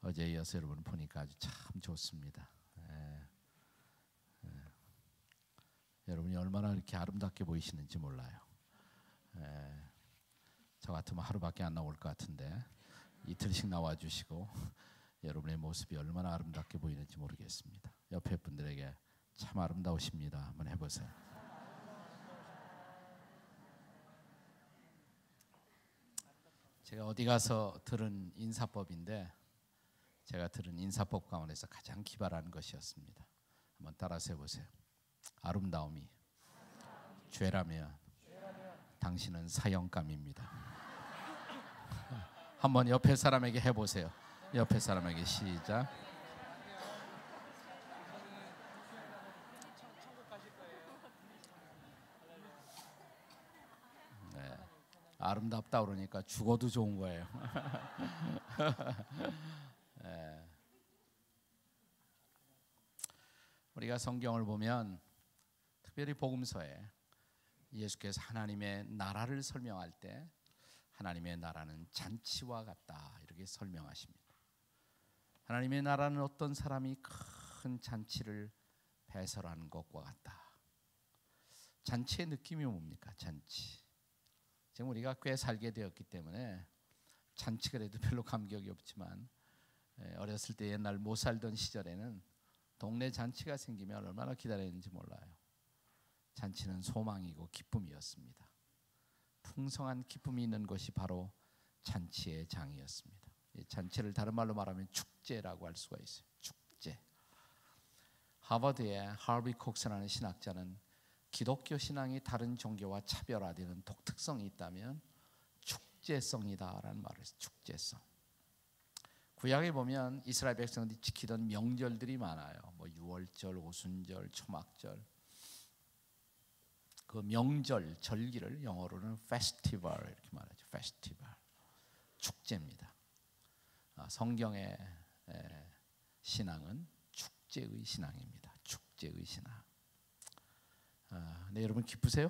어제에 이어서 여러분 보니까 아주 참 좋습니다. 여러분이 얼마나 이렇게 아름답게 보이시는지 몰라요. 저 같으면 하루밖에 안 나올 것 같은데 이틀씩 나와주시고 여러분의 모습이 얼마나 아름답게 보이는지 모르겠습니다. 옆에 분들에게 참 아름다우십니다 한번 해보세요. 제가 어디 가서 들은 인사법인데 제가 들은 인사법 가운데서 가장 기발한 것이었습니다. 한번 따라서 해보세요. 아름다움이 죄라면 당신은 사형감입니다. 한번 옆에 사람에게 해보세요. 옆에 사람에게 시작. 네, 아름답다 그러니까 죽어도 좋은 거예요. 네. 우리가 성경을 보면 특별히 복음서에 예수께서 하나님의 나라를 설명할 때 하나님의 나라는 잔치와 같다 이렇게 설명하십니다. 하나님의 나라는 어떤 사람이 큰 잔치를 배설하는 것과 같다. 잔치의 느낌이 뭡니까? 잔치. 지금 우리가 꽤 살게 되었기 때문에 잔치 그래도 별로 감격이 없지만 어렸을 때 옛날 못 살던 시절에는 동네 잔치가 생기면 얼마나 기다렸는지 몰라요. 잔치는 소망이고 기쁨이었습니다. 풍성한 기쁨이 있는 것이 바로 잔치의 장이었습니다. 이 잔치를 다른 말로 말하면 축제라고 할 수가 있어요. 축제. 하버드의 하비 콕스라는 신학자는 기독교 신앙이 다른 종교와 차별화되는 독특성이 있다면 축제성이다라는 말을 했어요. 축제성. 구약에 보면 이스라엘 백성들이 지키던 명절들이 많아요. 뭐 유월절, 오순절, 초막절. 그 명절, 절기를 영어로는 festival 이렇게 말하죠. festival. 축제입니다. 성경의 신앙은 축제의 신앙입니다. 축제의 신앙. 네, 여러분 기쁘세요?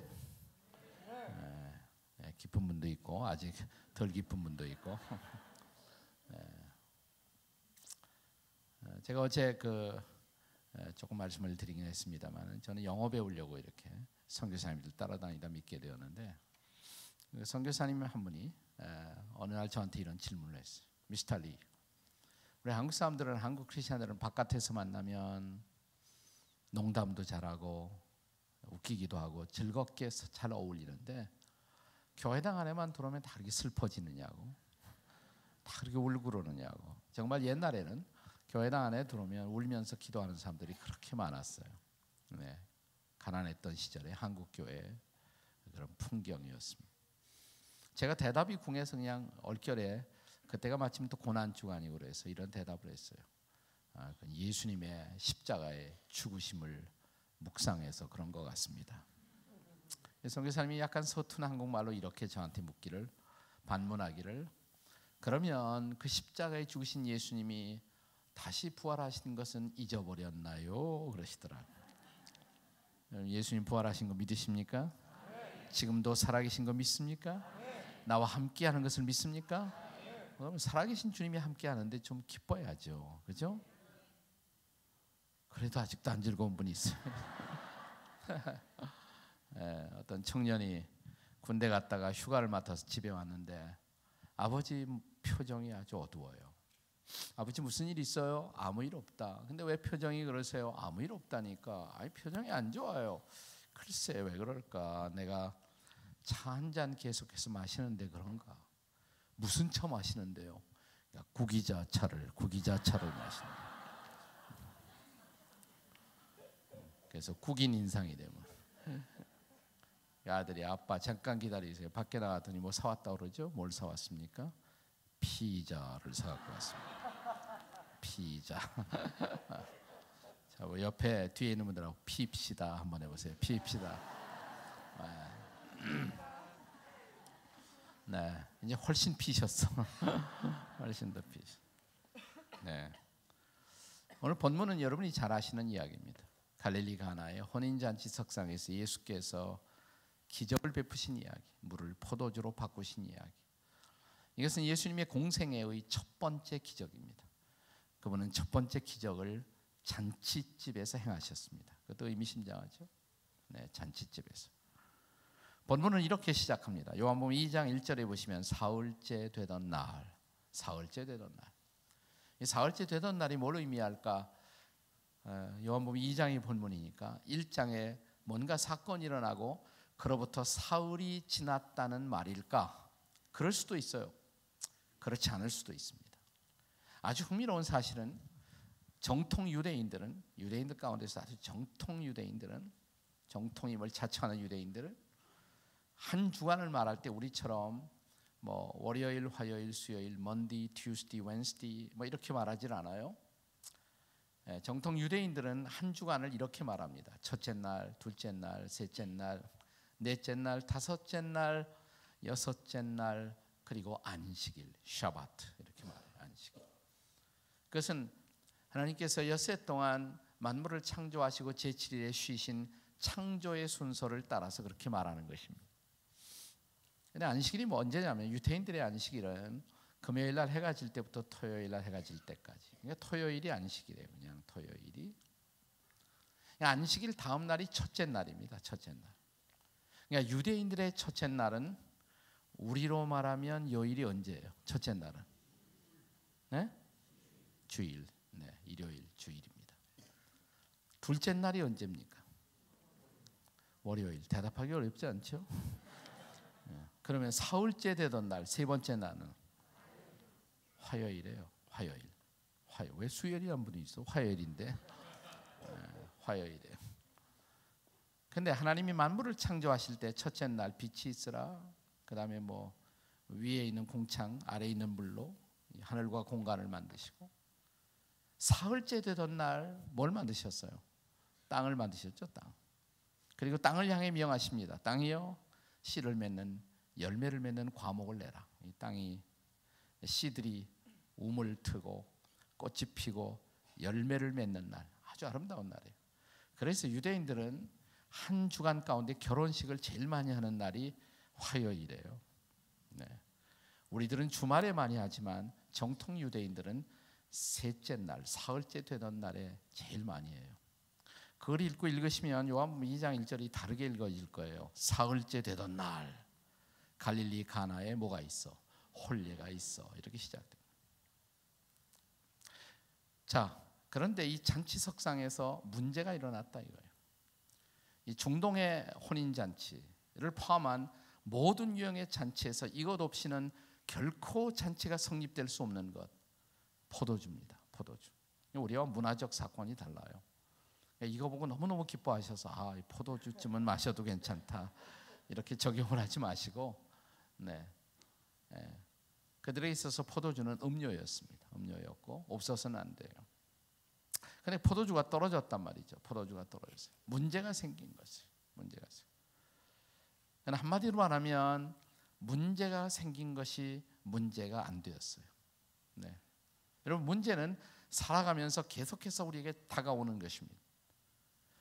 기쁜 분도 있고 아직 덜 기쁜 분도 있고. 제가 어제 조금 말씀을 드리긴 했습니다만 저는 영어 배우려고 이렇게 선교사님들 따라다니다 믿게 되었는데 선교사님 한 분이 어느 날 저한테 이런 질문을 했어요. 미스터 리, 우리 한국 사람들은 한국 크리스천들은 바깥에서 만나면 농담도 잘하고 웃기기도 하고 즐겁게 잘 어울리는데 교회당 안에만 들어오면 다 그렇게 슬퍼지느냐고, 다 그렇게 울고 그러느냐고. 정말 옛날에는 교회당 안에 들어오면 울면서 기도하는 사람들이 그렇게 많았어요. 네, 가난했던 시절에 한국 교회의 그런 풍경이었습니다. 제가 대답이 궁해서 그냥 얼결에 그때가 마침 또 고난주간이고 그래서 이런 대답을 했어요. 예수님의 십자가의 죽으심을 묵상해서 그런 것 같습니다. 선교사님이 약간 서툰 한국말로 이렇게 저한테 묻기를, 반문하기를, 그러면 그 십자가에 죽으신 예수님이 다시 부활하신 것은 잊어버렸나요? 그러시더라고요. 예수님 부활하신 거 믿으십니까? 지금도 살아계신 거 믿습니까? 나와 함께하는 것을 믿습니까? 그럼 살아계신 주님이 함께하는데 좀 기뻐야죠, 그죠? 그래도 아직도 안 즐거운 분이 있어요. 어떤 청년이 군대 갔다가 휴가를 맡아서 집에 왔는데 아버지 표정이 아주 어두워요. 아버지 무슨 일 있어요? 아무 일 없다. 근데 왜 표정이 그러세요? 아무 일 없다니까. 아니 표정이 안 좋아요. 글쎄 왜 그럴까? 내가 차 한 잔 계속해서 마시는데 그런가? 무슨 차 마시는데요? 구기자차를 마시는. 그래서 국인 인상이 되면 아들이 아빠 잠깐 기다리세요. 밖에 나갔더니 뭐 사왔다 그러죠? 뭘 사왔습니까? 피자를 사갖고 왔습니다. 피자. 자, 뭐 옆에 뒤에 있는 분들하고 피입시다 한번 해보세요. 피입시다. 네, 이제 훨씬 피셨어. 훨씬 더 피셨어. 네. 오늘 본문은 여러분이 잘 아시는 이야기입니다. 갈릴리 가나의 혼인잔치 석상에서 예수께서 기적을 베푸신 이야기, 물을 포도주로 바꾸신 이야기. 이것은 예수님의 공생애의 첫 번째 기적입니다. 그분은 첫 번째 기적을 잔치집에서 행하셨습니다. 그것도 의미심장하죠. 네, 잔치집에서. 본문은 이렇게 시작합니다. 요한복음 2장 1절에 보시면 사흘째 되던 날, 사흘째 되던 날. 이 사흘째 되던 날이 뭘 의미할까? 요한복음 2장이 본문이니까 1장에 뭔가 사건이 일어나고 그로부터 사흘이 지났다는 말일까? 그럴 수도 있어요. 그렇지 않을 수도 있습니다. 아주 흥미로운 사실은 정통 유대인들 가운데서 아주 정통 유대인들은, 정통임을 자처하는 유대인들은 한 주간을 말할 때 우리처럼 뭐 월요일, 화요일, 수요일, 먼디, 튜스디, 웬스디 뭐 이렇게 말하질 않아요. 정통 유대인들은 한 주간을 이렇게 말합니다. 첫째 날, 둘째 날, 셋째 날, 넷째 날, 다섯째 날, 여섯째 날, 그리고 안식일, 샤바트 이렇게 말해요. 안식일. 그것은 하나님께서 엿새 동안 만물을 창조하시고 제7일에 쉬신 창조의 순서를 따라서 그렇게 말하는 것입니다. 근데 안식일이 뭐 언제냐면 유대인들의 안식일은 금요일 날 해가 질 때부터 토요일 날 해가 질 때까지. 그러니까 토요일이 안식일이에요. 그냥 토요일이. 안식일 다음 날이 첫째 날입니다. 첫째 날. 그러니까 유대인들의 첫째 날은 우리로 말하면 요일이 언제예요? 첫째 날은? 네? 주일. 네, 일요일, 주일입니다. 둘째 날이 언제입니까? 월요일. 대답하기 어렵지 않죠? 그러면 사흘째 되던 날, 세 번째 날은 화요일이에요. 화요일. 왜 수요일이란 분이 있어? 화요일인데. 화요일이에요. 근데 하나님이 만물을 창조하실 때 첫째 날 빛이 있으라. 그다음에 뭐 위에 있는 공창, 아래에 있는 물로 하늘과 공간을 만드시고, 사흘째 되던 날 뭘 만드셨어요? 땅을 만드셨죠. 땅. 그리고 땅을 향해 명하십니다. 땅이여 씨를 맺는, 열매를 맺는 과목을 내라. 이 땅이 씨들이 우물 트고 꽃이 피고 열매를 맺는 날, 아주 아름다운 날이에요. 그래서 유대인들은 한 주간 가운데 결혼식을 제일 많이 하는 날이 화요일이에요. 네. 우리들은 주말에 많이 하지만 정통 유대인들은 셋째 날, 사흘째 되던 날에 제일 많이 해요. 그걸 읽고 읽으시면 요한복음 2장 1절이 다르게 읽어질 거예요. 사흘째 되던 날, 갈릴리 가나에 뭐가 있어? 혼례가 있어. 이렇게 시작됩니다. 자, 그런데 이 잔치석상에서 문제가 일어났다 이거예요. 이 중동의 혼인잔치를 포함한 모든 유형의 잔치에서 이것 없이는 결코 잔치가 성립될 수 없는 것, 포도주입니다. 포도주. 우리와 문화적 사건이 달라요. 이거 보고 너무너무 기뻐하셔서 이 포도주쯤은 마셔도 괜찮다 이렇게 적용을 하지 마시고, 네. 그들에 있어서 포도주는 음료였습니다. 음료였고 없어서는 안 돼요. 근데 포도주가 떨어졌단 말이죠. 포도주가 떨어졌어요. 문제가 생긴 거죠. 문제가 생긴. 한마디로 말하면 문제가 생긴 것이 문제가 안 되었어요. 네. 여러분, 문제는 살아가면서 계속해서 우리에게 다가오는 것입니다.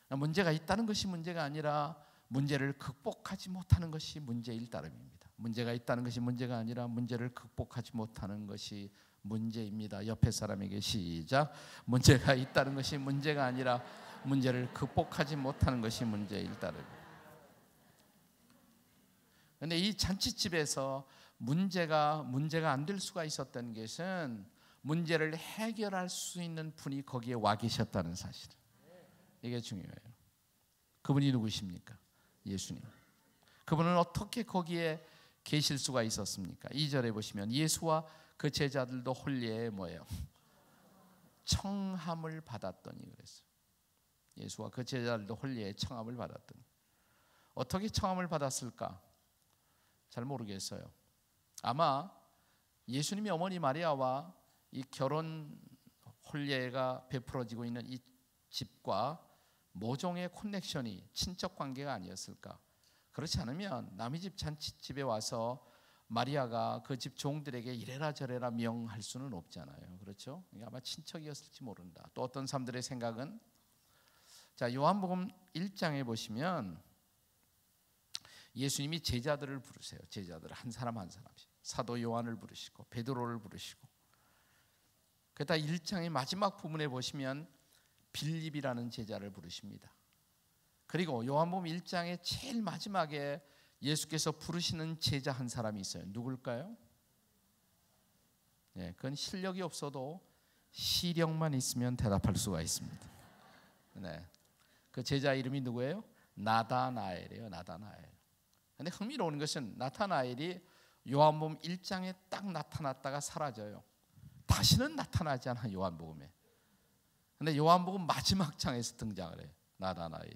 문제가 있다는 것이 문제가 아니라 문제를 극복하지 못하는 것이 문제일 따름입니다. 문제가 있다는 것이 문제가 아니라 문제를 극복하지 못하는 것이 문제입니다. 옆에 사람에게 시작. 문제가 있다는 것이 문제가 아니라 문제를 극복하지 못하는 것이 문제일 따름입니다. 그런데 이 잔치집에서 문제가 안 될 수가 있었던 것은 문제를 해결할 수 있는 분이 거기에 와 계셨다는 사실. 이게 중요해요. 그분이 누구십니까? 예수님. 그분은 어떻게 거기에 계실 수가 있었습니까? 2절에 보시면 예수와 그 제자들도 혼례에 뭐예요? 청함을 받았더니 그랬어요. 예수와 그 제자들도 혼례에 청함을 받았더니. 어떻게 청함을 받았을까? 잘 모르겠어요. 아마 예수님의 어머니 마리아와 이 결혼 혼례가 베풀어지고 있는 이 집과 모종의 커넥션이 친척 관계가 아니었을까? 그렇지 않으면 남의 집 잔치집에 와서 마리아가 그 집 종들에게 이래라 저래라 명할 수는 없잖아요. 그렇죠? 아마 친척이었을지 모른다. 또 어떤 사람들의 생각은, 자, 요한복음 1장에 보시면 예수님이 제자들을 부르세요. 제자들 한 사람 한 사람씩. 사도 요한을 부르시고 베드로를 부르시고, 그다 1장의 마지막 부분에 보시면 빌립이라는 제자를 부르십니다. 그리고 요한복음 1장의 제일 마지막에 예수께서 부르시는 제자 한 사람이 있어요. 누굴까요? 네, 그건 실력이 없어도 시력만 있으면 대답할 수가 있습니다. 네, 그 제자 이름이 누구예요? 나다나엘이에요. 나다나엘. 근데 흥미로운 것은 나타나엘이 요한복음 1장에 딱 나타났다가 사라져요. 다시는 나타나지 않아 요한복음에. 근데 요한복음 마지막 장에서 등장을 해요. 나다나엘이.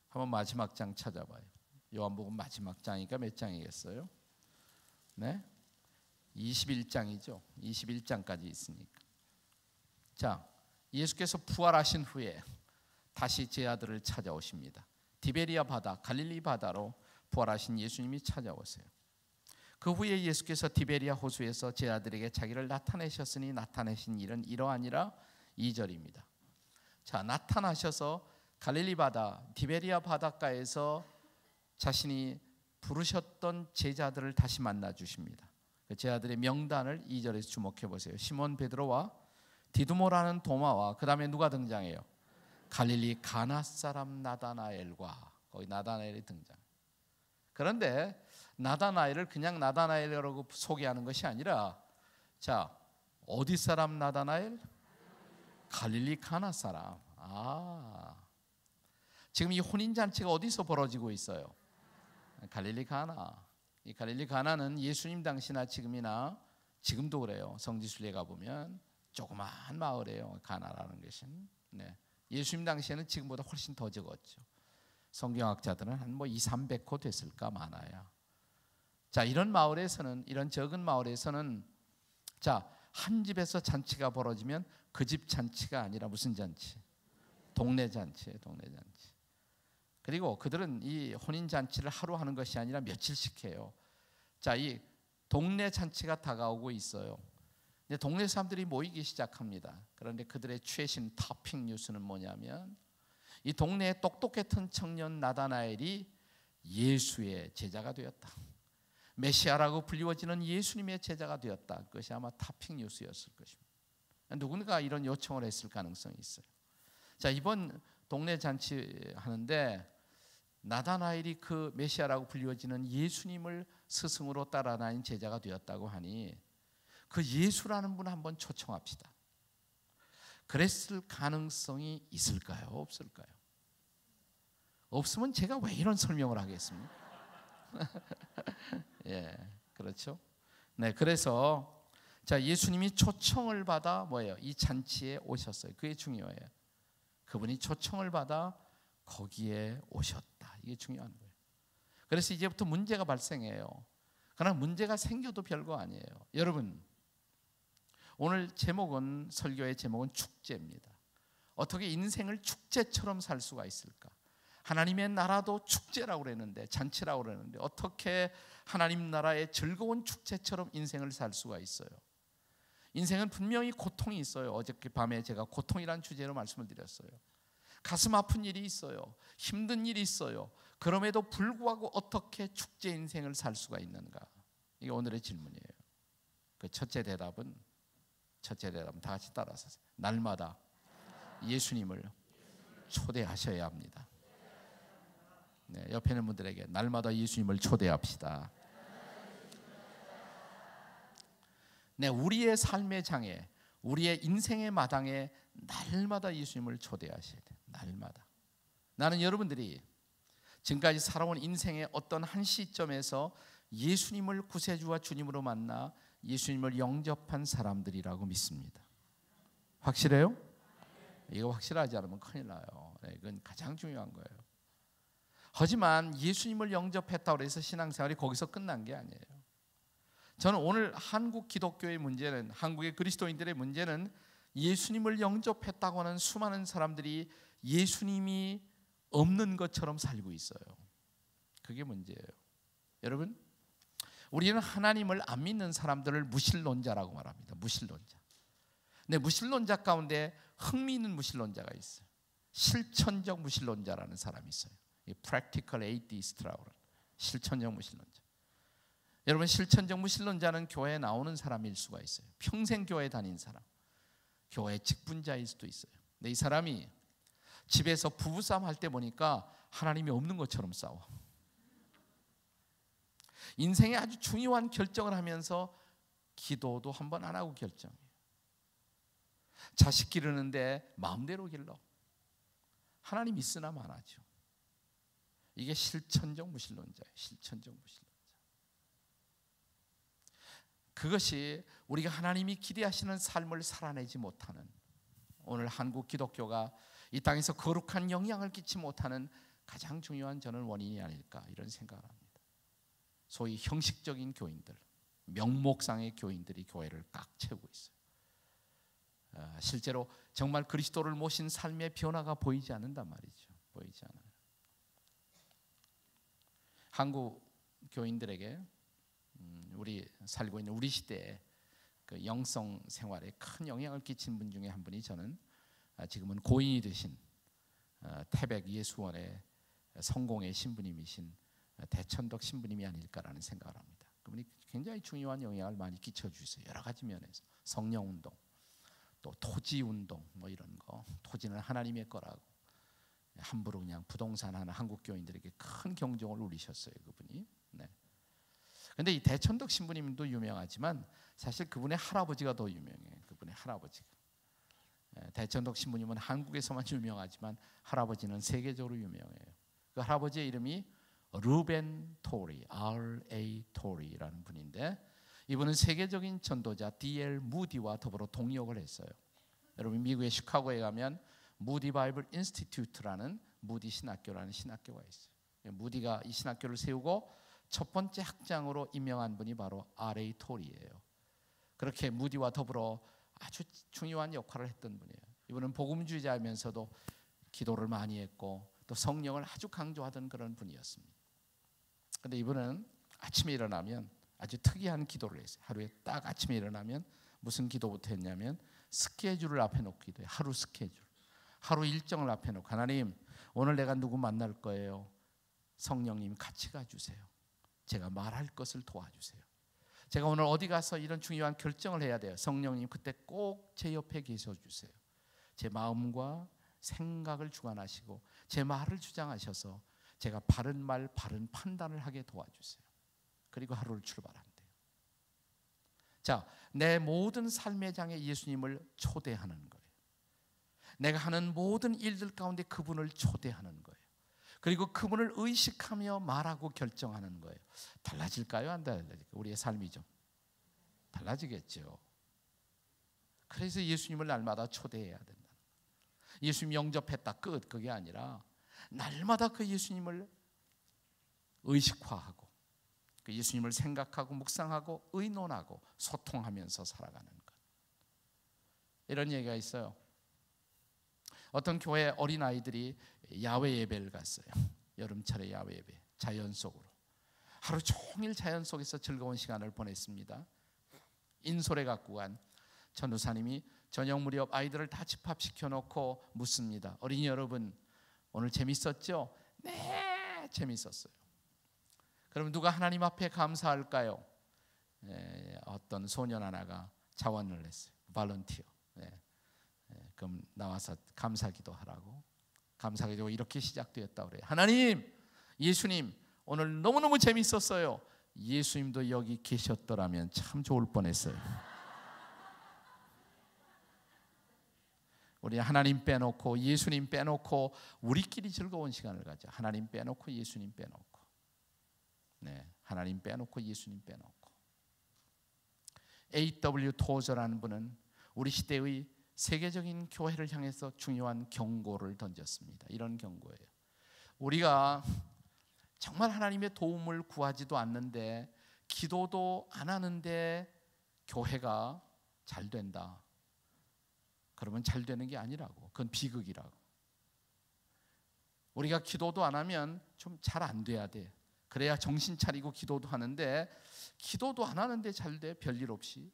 한번 마지막 장 찾아봐요. 요한복음 마지막 장이니까 몇 장이겠어요? 네, 21장이죠. 21장까지 있으니까. 자, 예수께서 부활하신 후에 다시 제 아들을 찾아오십니다. 디베리아 바다, 갈릴리 바다로 부활하신 예수님이 찾아오세요. 그 후에 예수께서 디베리아 호수에서 제 아들에게 자기를 나타내셨으니 나타내신 일은 이러하니라 2절입니다. 자, 나타나셔서 갈릴리 바다, 디베리아 바닷가에서 자신이 부르셨던 제자들을 다시 만나 주십니다. 그 제자들의 명단을 2절에서 주목해 보세요. 시몬 베드로와 디두모라는 도마와 그 다음에 누가 등장해요? 갈릴리 가나 사람 나다나엘과, 거기 나다나엘이 등장. 그런데 나다나엘을 그냥 나다나엘이라고 소개하는 것이 아니라, 자, 어디 사람 나다나엘? 갈릴리 가나 사람. 지금 이 혼인잔치가 어디서 벌어지고 있어요? 갈릴리 가나. 이 갈릴리 가나는 예수님 당시나 지금이나, 지금도 그래요. 성지순례 가보면 조그마한 마을이에요. 가나라는 것은. 네. 예수님 당시에는 지금보다 훨씬 더 적었죠. 성경학자들은 한 200-300호 됐을까 많아야. 자, 이런 마을에서는, 이런 적은 마을에서는, 자, 한 집에서 잔치가 벌어지면 그 집 잔치가 아니라 무슨 잔치? 동네 잔치예요. 동네 잔치. 그리고 그들은 이 혼인 잔치를 하루 하는 것이 아니라 며칠씩 해요. 자, 이 동네 잔치가 다가오고 있어요. 이제 동네 사람들이 모이기 시작합니다. 그런데 그들의 최신 토핑 뉴스는 뭐냐면, 이 동네에 똑똑했던 청년 나다나엘이 예수의 제자가 되었다. 메시아라고 불리워지는 예수님의 제자가 되었다. 그것이 아마 토핑 뉴스였을 것입니다. 누군가 이런 요청을 했을 가능성이 있어요. 자, 이번 동네 잔치 하는데 나다나엘이 그 메시아라고 불리워지는 예수님을 스승으로 따라다닌 제자가 되었다고 하니, 그 예수라는 분 한번 초청합시다. 그랬을 가능성이 있을까요? 없을까요? 없으면 제가 왜 이런 설명을 하겠습니까? 예, 그렇죠. 네, 그래서 자, 예수님이 초청을 받아 뭐예요? 이 잔치에 오셨어요. 그게 중요해요. 그분이 초청을 받아 거기에 오셨다. 이게 중요한 거예요. 그래서 이제부터 문제가 발생해요. 그러나 문제가 생겨도 별거 아니에요. 여러분, 오늘 제목은, 설교의 제목은 축제입니다. 어떻게 인생을 축제처럼 살 수가 있을까? 하나님의 나라도 축제라고 그랬는데, 잔치라고 그랬는데, 어떻게 하나님 나라의 즐거운 축제처럼 인생을 살 수가 있어요? 인생은 분명히 고통이 있어요. 어저께 밤에 제가 고통이라는 주제로 말씀을 드렸어요. 가슴 아픈 일이 있어요. 힘든 일이 있어요. 그럼에도 불구하고 어떻게 축제 인생을 살 수가 있는가? 이게 오늘의 질문이에요. 그 첫째 대답은 다 같이 따라서, 날마다 예수님을 초대하셔야 합니다. 네, 옆에 있는 분들에게 날마다 예수님을 초대합시다. 네, 우리의 삶의 장에, 우리의 인생의 마당에 날마다 예수님을 초대하셔야 돼요. 날마다. 나는 여러분들이 지금까지 살아온 인생의 어떤 한 시점에서 예수님을 구세주와 주님으로 만나 예수님을 영접한 사람들이라고 믿습니다. 확실해요? 이거 확실하지 않으면 큰일 나요. 네, 이건 가장 중요한 거예요. 하지만 예수님을 영접했다고 해서 신앙생활이 거기서 끝난 게 아니에요. 저는 오늘 한국 기독교의 문제는, 한국의 그리스도인들의 문제는 예수님을 영접했다고 하는 수많은 사람들이 예수님이 없는 것처럼 살고 있어요. 그게 문제예요. 여러분, 우리는 하나님을 안 믿는 사람들을 무신론자라고 말합니다. 무신론자. 근데 무신론자 가운데 흥미있는 무신론자가 있어요. 실천적 무신론자라는 사람이 있어요. Practical Atheist라고 하는 실천적 무신론자. 여러분, 실천적 무신론자는 교회에 나오는 사람일 수가 있어요. 평생 교회 다닌 사람. 교회 직분자일 수도 있어요. 근데 이 사람이 집에서 부부싸움 할 때 보니까 하나님이 없는 것처럼 싸워. 인생에 아주 중요한 결정을 하면서 기도도 한 번 안 하고 결정해요. 자식 기르는데 마음대로 길러. 하나님 있으나 마나죠. 이게 실천적 무신론자예요. 실천적 무신론자. 그것이 우리가 하나님이 기대하시는 삶을 살아내지 못하는, 오늘 한국 기독교가 이 땅에서 거룩한 영향을 끼치지 못하는 가장 중요한 저는 원인이 아닐까 이런 생각을 합니다. 소위 형식적인 교인들, 명목상의 교인들이 교회를 꽉 채우고 있어요. 실제로 정말 그리스도를 모신 삶의 변화가 보이지 않는단 말이죠. 보이지 않아요. 한국 교인들에게 우리 살고 있는 우리 시대에 그 영성 생활에 큰 영향을 끼친 분 중에 한 분이 저는 지금은 고인이 되신 태백 예수원의 성공의 신부님이신 대천덕 신부님이 아닐까라는 생각을 합니다. 그분이 굉장히 중요한 영향을 많이 끼쳐주세요. 여러 가지 면에서 성령운동, 또 토지운동 뭐 이런 거, 토지는 하나님의 거라고 함부로 그냥 부동산 하는 한국 교인들에게 큰 경종을 울리셨어요, 그분이. 네. 근데 이 대천덕 신부님도 유명하지만 사실 그분의 할아버지가 더 유명해요. 그분의 할아버지가. 대천덕 신부님은 한국에서만 유명하지만 할아버지는 세계적으로 유명해요. 그 할아버지의 이름이 루벤 토리, R.A. 토리라는 분인데, 이분은 세계적인 전도자 D.L. 무디와 더불어 동역을 했어요. 여러분 미국의 시카고에 가면 무디 바이블 인스티튜트라는 무디 신학교라는 신학교가 있어요. 무디가 이 신학교를 세우고 첫 번째 학장으로 임명한 분이 바로 R.A. 토리예요. 그렇게 무디와 더불어 아주 중요한 역할을 했던 분이에요. 이분은 복음주의자이면서도 기도를 많이 했고 또 성령을 아주 강조하던 그런 분이었습니다. 그런데 이분은 아침에 일어나면 아주 특이한 기도를 했어요. 하루에 딱 아침에 일어나면 무슨 기도부터 했냐면 스케줄을 앞에 놓고 기도해요. 하루 스케줄, 하루 일정을 앞에 놓고, 하나님 오늘 내가 누구 만날 거예요. 성령님 같이 가주세요. 제가 말할 것을 도와주세요. 제가 오늘 어디 가서 이런 중요한 결정을 해야 돼요. 성령님 그때 꼭 제 옆에 계셔주세요. 제 마음과 생각을 주관하시고 제 말을 주장하셔서 제가 바른 말 바른 판단을 하게 도와주세요. 그리고 하루를 출발한대요. 자, 내 모든 삶의 장에 예수님을 초대하는 거예요. 내가 하는 모든 일들 가운데 그분을 초대하는 거예요. 그리고 그분을 의식하며 말하고 결정하는 거예요. 달라질까요? 안 달라질까요? 우리의 삶이 좀 달라지겠죠. 그래서 예수님을 날마다 초대해야 된다는 거예요. 예수님 영접했다 끝, 그게 아니라 날마다 그 예수님을 의식화하고 그 예수님을 생각하고 묵상하고 의논하고 소통하면서 살아가는 것. 이런 얘기가 있어요. 어떤 교회 어린아이들이 야외 예배를 갔어요. 여름철에 야외 예배, 자연 속으로 하루 종일 자연 속에서 즐거운 시간을 보냈습니다. 인솔에 갖고 간 전도사님이 저녁 무렵 아이들을 다 집합시켜 놓고 묻습니다. 어린이 여러분, 오늘 재밌었죠? 네, 재밌었어요. 그럼 누가 하나님 앞에 감사할까요? 어떤 소년 하나가 자원을 했어요. 발런티어. 그럼 나와서 감사기도 하라고. 감사기도 이렇게 시작되었다 그래요. 하나님, 예수님, 오늘 너무너무 재밌었어요. 예수님도 여기 계셨더라면 참 좋을 뻔했어요. 우리 하나님 빼놓고 예수님 빼놓고 우리끼리 즐거운 시간을 가져. 하나님 빼놓고 예수님 빼놓고. 네, 하나님 빼놓고 예수님 빼놓고. A.W. 토저라는 분은 우리 시대의 세계적인 교회를 향해서 중요한 경고를 던졌습니다. 이런 경고예요. 우리가 정말 하나님의 도움을 구하지도 않는데, 기도도 안 하는데 교회가 잘 된다. 그러면 잘 되는 게 아니라고. 그건 비극이라고. 우리가 기도도 안 하면 좀 잘 안 돼야 돼. 그래야 정신 차리고 기도도 하는데, 기도도 안 하는데 잘 돼? 별일 없이?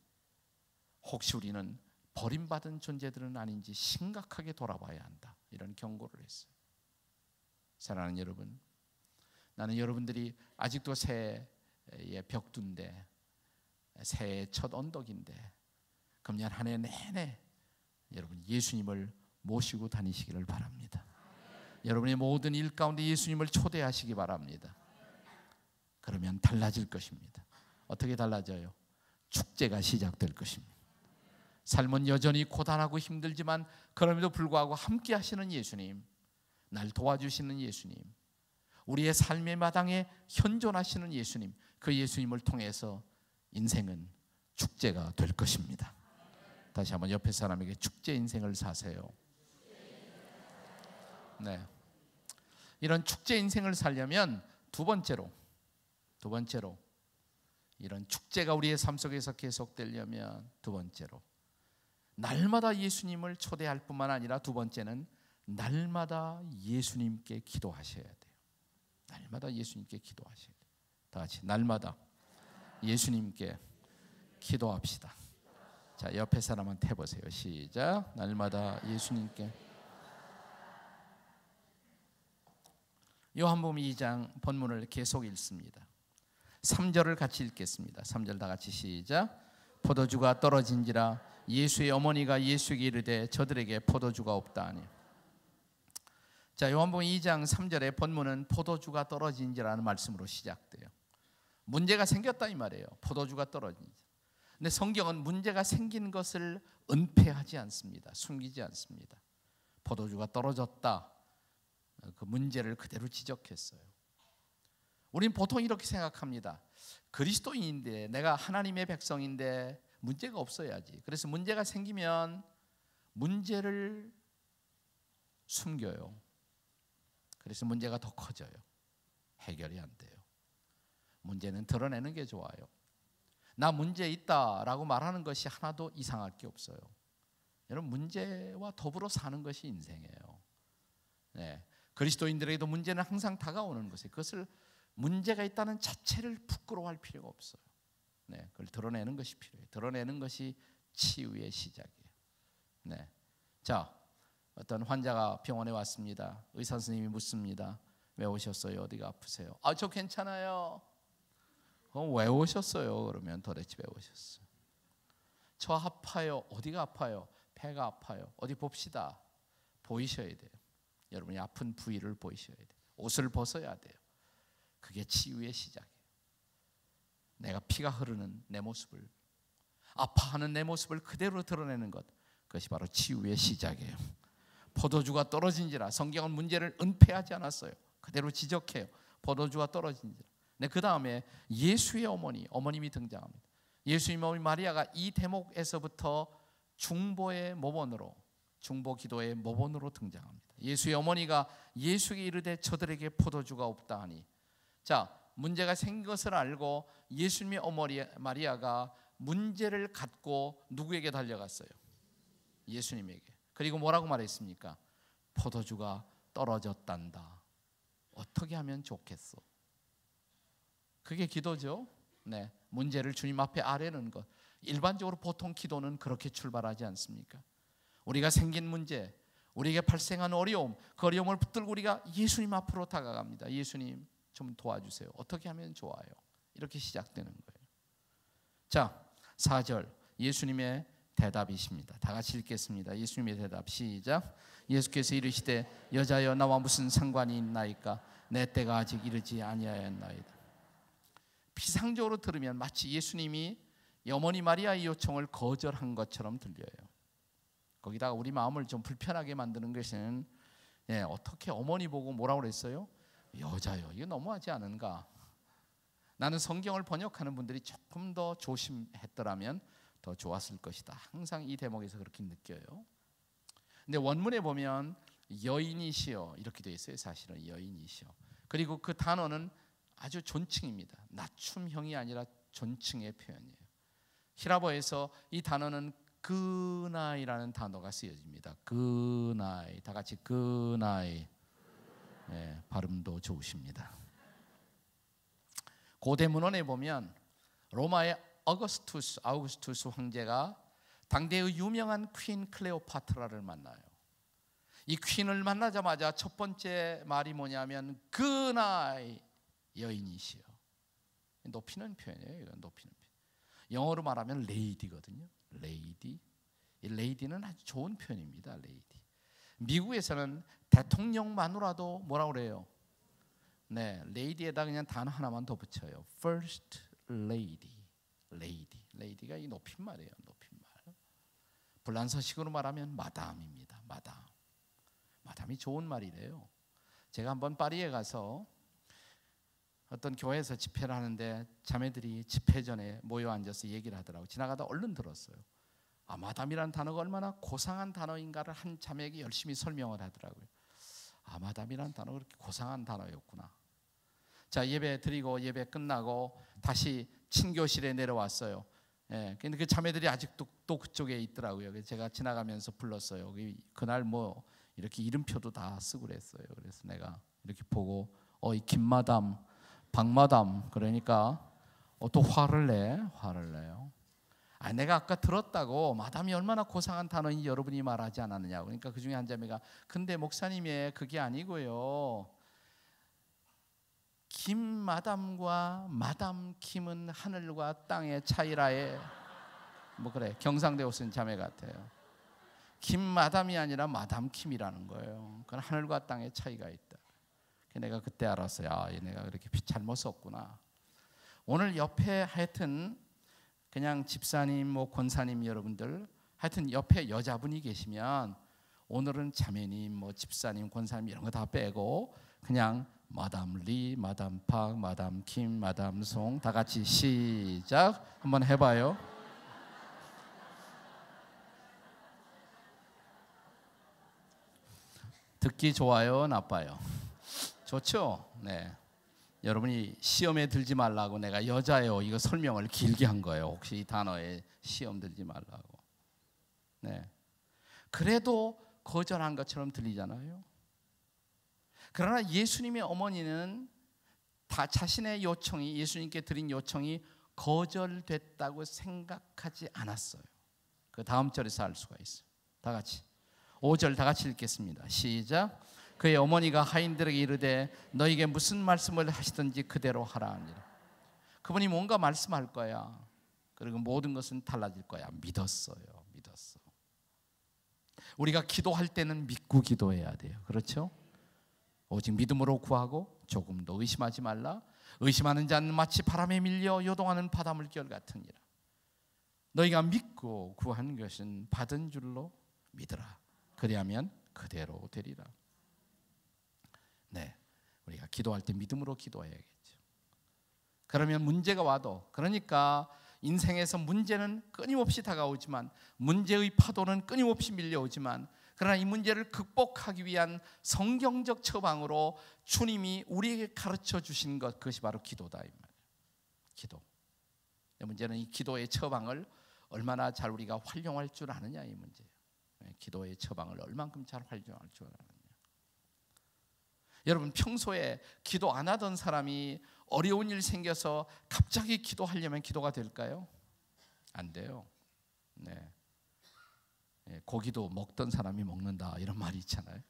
혹시 우리는 버림받은 존재들은 아닌지 심각하게 돌아봐야 한다. 이런 경고를 했어요. 사랑하는 여러분, 나는 여러분들이 아직도 새해의 벽두인데, 새해의 첫 언덕인데, 금년 한 해 내내 여러분 예수님을 모시고 다니시기를 바랍니다. 여러분의 모든 일 가운데 예수님을 초대하시기 바랍니다. 그러면 달라질 것입니다. 어떻게 달라져요? 축제가 시작될 것입니다. 삶은 여전히 고단하고 힘들지만 그럼에도 불구하고 함께 하시는 예수님, 날 도와주시는 예수님, 우리의 삶의 마당에 현존하시는 예수님, 그 예수님을 통해서 인생은 축제가 될 것입니다. 다시 한번 옆에 사람에게 축제 인생을 사세요. 네. 이런 축제 인생을 살려면 두 번째로 이런 축제가 우리의 삶 속에서 계속되려면 두 번째로 날마다 예수님을 초대할 뿐만 아니라 두 번째는 날마다 예수님께 기도하셔야 돼요. 날마다 예수님께 기도하셔야 돼요. 다 같이 날마다 예수님께 기도합시다. 자, 옆에 사람한테 해보세요. 시작. 날마다 예수님께. 요한복음 2장 본문을 계속 읽습니다. 3절을 같이 읽겠습니다. 3절 다 같이 시작. 포도주가 떨어진지라 예수의 어머니가 예수에게 이르되 저들에게 포도주가 없다 하니. 자, 요한복음 2장 3절의 본문은 포도주가 떨어진지라는 말씀으로 시작돼요. 문제가 생겼다 이 말이에요. 포도주가 떨어진지. 근데 성경은 문제가 생긴 것을 은폐하지 않습니다. 숨기지 않습니다. 포도주가 떨어졌다. 그 문제를 그대로 지적했어요. 우린 보통 이렇게 생각합니다. 그리스도인인데 내가 하나님의 백성인데 문제가 없어야지. 그래서 문제가 생기면 문제를 숨겨요. 그래서 문제가 더 커져요. 해결이 안 돼요. 문제는 드러내는 게 좋아요. 나 문제 있다라고 말하는 것이 하나도 이상할 게 없어요. 여러분 문제와 더불어 사는 것이 인생이에요. 네. 그리스도인들에게도 문제는 항상 다가오는 것이에요. 그것을 문제가 있다는 자체를 부끄러워할 필요가 없어요. 네, 그걸 드러내는 것이 필요해요. 드러내는 것이 치유의 시작이에요. 네. 자, 어떤 환자가 병원에 왔습니다. 의사 선생님이 묻습니다. 왜 오셨어요? 어디가 아프세요? 아, 저 괜찮아요. 왜 오셨어요? 그러면 도대체 왜 오셨어요? 저 아파요. 어디가 아파요? 배가 아파요. 어디 봅시다. 보이셔야 돼요. 여러분이 아픈 부위를 보이셔야 돼요. 옷을 벗어야 돼요. 그게 치유의 시작이에요. 내가 피가 흐르는 내 모습을, 아파하는 내 모습을 그대로 드러내는 것, 그것이 바로 치유의 시작이에요. 포도주가 떨어진지라 성경은 문제를 은폐하지 않았어요. 그대로 지적해요. 포도주가 떨어진지라. 네, 그 다음에 예수의 어머님이 등장합니다. 예수님 어머니 마리아가 이 대목에서부터 중보의 모본으로, 중보 기도의 모본으로 등장합니다. 예수의 어머니가 예수에게 이르되 저들에게 포도주가 없다 하니. 자, 문제가 생긴 것을 알고 예수님의 어머니 마리아가 문제를 갖고 누구에게 달려갔어요? 예수님에게. 그리고 뭐라고 말했습니까? 포도주가 떨어졌단다. 어떻게 하면 좋겠어? 그게 기도죠. 네, 문제를 주님 앞에 아뢰는 것. 일반적으로 보통 기도는 그렇게 출발하지 않습니까? 우리가 생긴 문제, 우리에게 발생한 어려움, 그 어려움을 붙들고 우리가 예수님 앞으로 다가갑니다. 예수님 좀 도와주세요. 어떻게 하면 좋아요? 이렇게 시작되는 거예요. 자, 4절 예수님의 대답이십니다. 다 같이 읽겠습니다. 예수님의 대답 시작. 예수께서 이르시되 여자여 나와 무슨 상관이 있나이까? 내 때가 아직 이르지 아니하였나이다. 피상적으로 들으면 마치 예수님이 어머니 마리아의 요청을 거절한 것처럼 들려요. 거기다가 우리 마음을 좀 불편하게 만드는 것은 어떻게 어머니 보고 뭐라고 그랬어요? 여자요. 이거 너무하지 않은가? 나는 성경을 번역하는 분들이 조금 더 조심했더라면 더 좋았을 것이다. 항상 이 대목에서 그렇게 느껴요. 근데 원문에 보면 여인이시여 이렇게 되어 있어요. 사실은 여인이시여. 그리고 그 단어는 아주 존칭입니다. 낮춤형이 아니라 존칭의 표현이에요. 히라보에서 이 단어는 그나이라는 단어가 쓰여집니다. 그나이. 다 같이 그나이. 네, 발음도 좋으십니다. 고대 문헌에 보면 로마의 아우구스투스 황제가 당대의 유명한 퀸 클레오파트라를 만나요. 이 퀸을 만나자마자 첫 번째 말이 뭐냐면 그나이 여인이시여. 높이는 표현이에요. 이건 높이는 표현. 영어로 말하면 레이디거든요. 레이디. 이 레이디는 아주 좋은 표현입니다. 레이디. 미국에서는 대통령마누라도 뭐라고 그래요? 네, 레이디에다 그냥 단어 하나만 더 붙여요. First Lady. 레이디. 레이디가 이 높임말이에요. 높임말. 불란서식으로 말하면 마담입니다. 마담. 마담이 좋은 말이래요. 제가 한번 파리에 가서 어떤 교회에서 집회를 하는데 자매들이 집회 전에 모여 앉아서 얘기를 하더라고요. 지나가다 얼른 들었어요. 마담이라는 단어가 얼마나 고상한 단어인가를 한 자매에게 열심히 설명을 하더라고요. 마담이라는 단어가 그렇게 고상한 단어였구나. 자, 예배 드리고 예배 끝나고 다시 친교실에 내려왔어요. 근데 그 자매들이 아직도 또 그쪽에 있더라고요. 그래서 제가 지나가면서 불렀어요. 그날 뭐 이렇게 이름표도 다 쓰고 그랬어요. 그래서 내가 이렇게 보고 이 김마담, 박마담 그러니까 또 화를 내요. 내가 아까 들었다고 마담이 얼마나 고상한 단어인지 여러분이 말하지 않았느냐고. 그러니까 그 중에 한 자매가 근데 목사님이 그게 아니고요. 김마담과 마담 킴은 하늘과 땅의 차이라에 뭐 그래 경상도 쓴 자매 같아요. 김마담이 아니라 마담 킴이라는 거예요. 그건 하늘과 땅의 차이가 있다. 내가 그때 알았어요. 얘네가 그렇게 잘못 썼구나. 오늘 옆에 하여튼 그냥 집사님, 뭐 권사님 여러분들 하여튼 옆에 여자분이 계시면 오늘은 자매님, 뭐 집사님, 권사님 이런 거 다 빼고 그냥 마담 리, 마담 박, 마담 킴, 마담 송 다 같이 시작 한번 해봐요. 듣기 좋아요, 나빠요? 좋죠? 네. 여러분이 시험에 들지 말라고 내가 여자예요 이거 설명을 길게 한 거예요. 혹시 이 단어에 시험 들지 말라고. 네. 그래도 거절한 것처럼 들리잖아요. 그러나 예수님의 어머니는 다 자신의 요청이 예수님께 드린 요청이 거절됐다고 생각하지 않았어요. 그 다음 절에서 알 수가 있어요. 다 같이 5절 다 같이 읽겠습니다. 시작. 그의 어머니가 하인들에게 이르되 너에게 무슨 말씀을 하시든지 그대로 하라 하니라. 그분이 뭔가 말씀할 거야. 그리고 모든 것은 달라질 거야. 믿었어요. 믿었어. 우리가 기도할 때는 믿고 기도해야 돼요. 그렇죠? 오직 믿음으로 구하고 조금도 의심하지 말라. 의심하는 자는 마치 바람에 밀려 요동하는 바닷물결 같으니라. 너희가 믿고 구한 것은 받은 줄로 믿으라. 그리하면 그대로 되리라. 네, 우리가 기도할 때 믿음으로 기도해야겠죠. 그러면 문제가 와도 그러니까 인생에서 문제는 끊임없이 다가오지만 문제의 파도는 끊임없이 밀려오지만 그러나 이 문제를 극복하기 위한 성경적 처방으로 주님이 우리에게 가르쳐 주신 것 그것이 바로 기도다 이 말이에요. 기도. 문제는 이 기도의 처방을 얼마나 잘 우리가 활용할 줄 아느냐 이 문제예요. 기도의 처방을 얼만큼 잘 활용할 줄 아느냐. 여러분 평소에 기도 안 하던 사람이 어려운 일 생겨서 갑자기 기도하려면 기도가 될까요? 안 돼요. 네. 고기도 먹던 사람이 먹는다 이런 말이 있잖아요.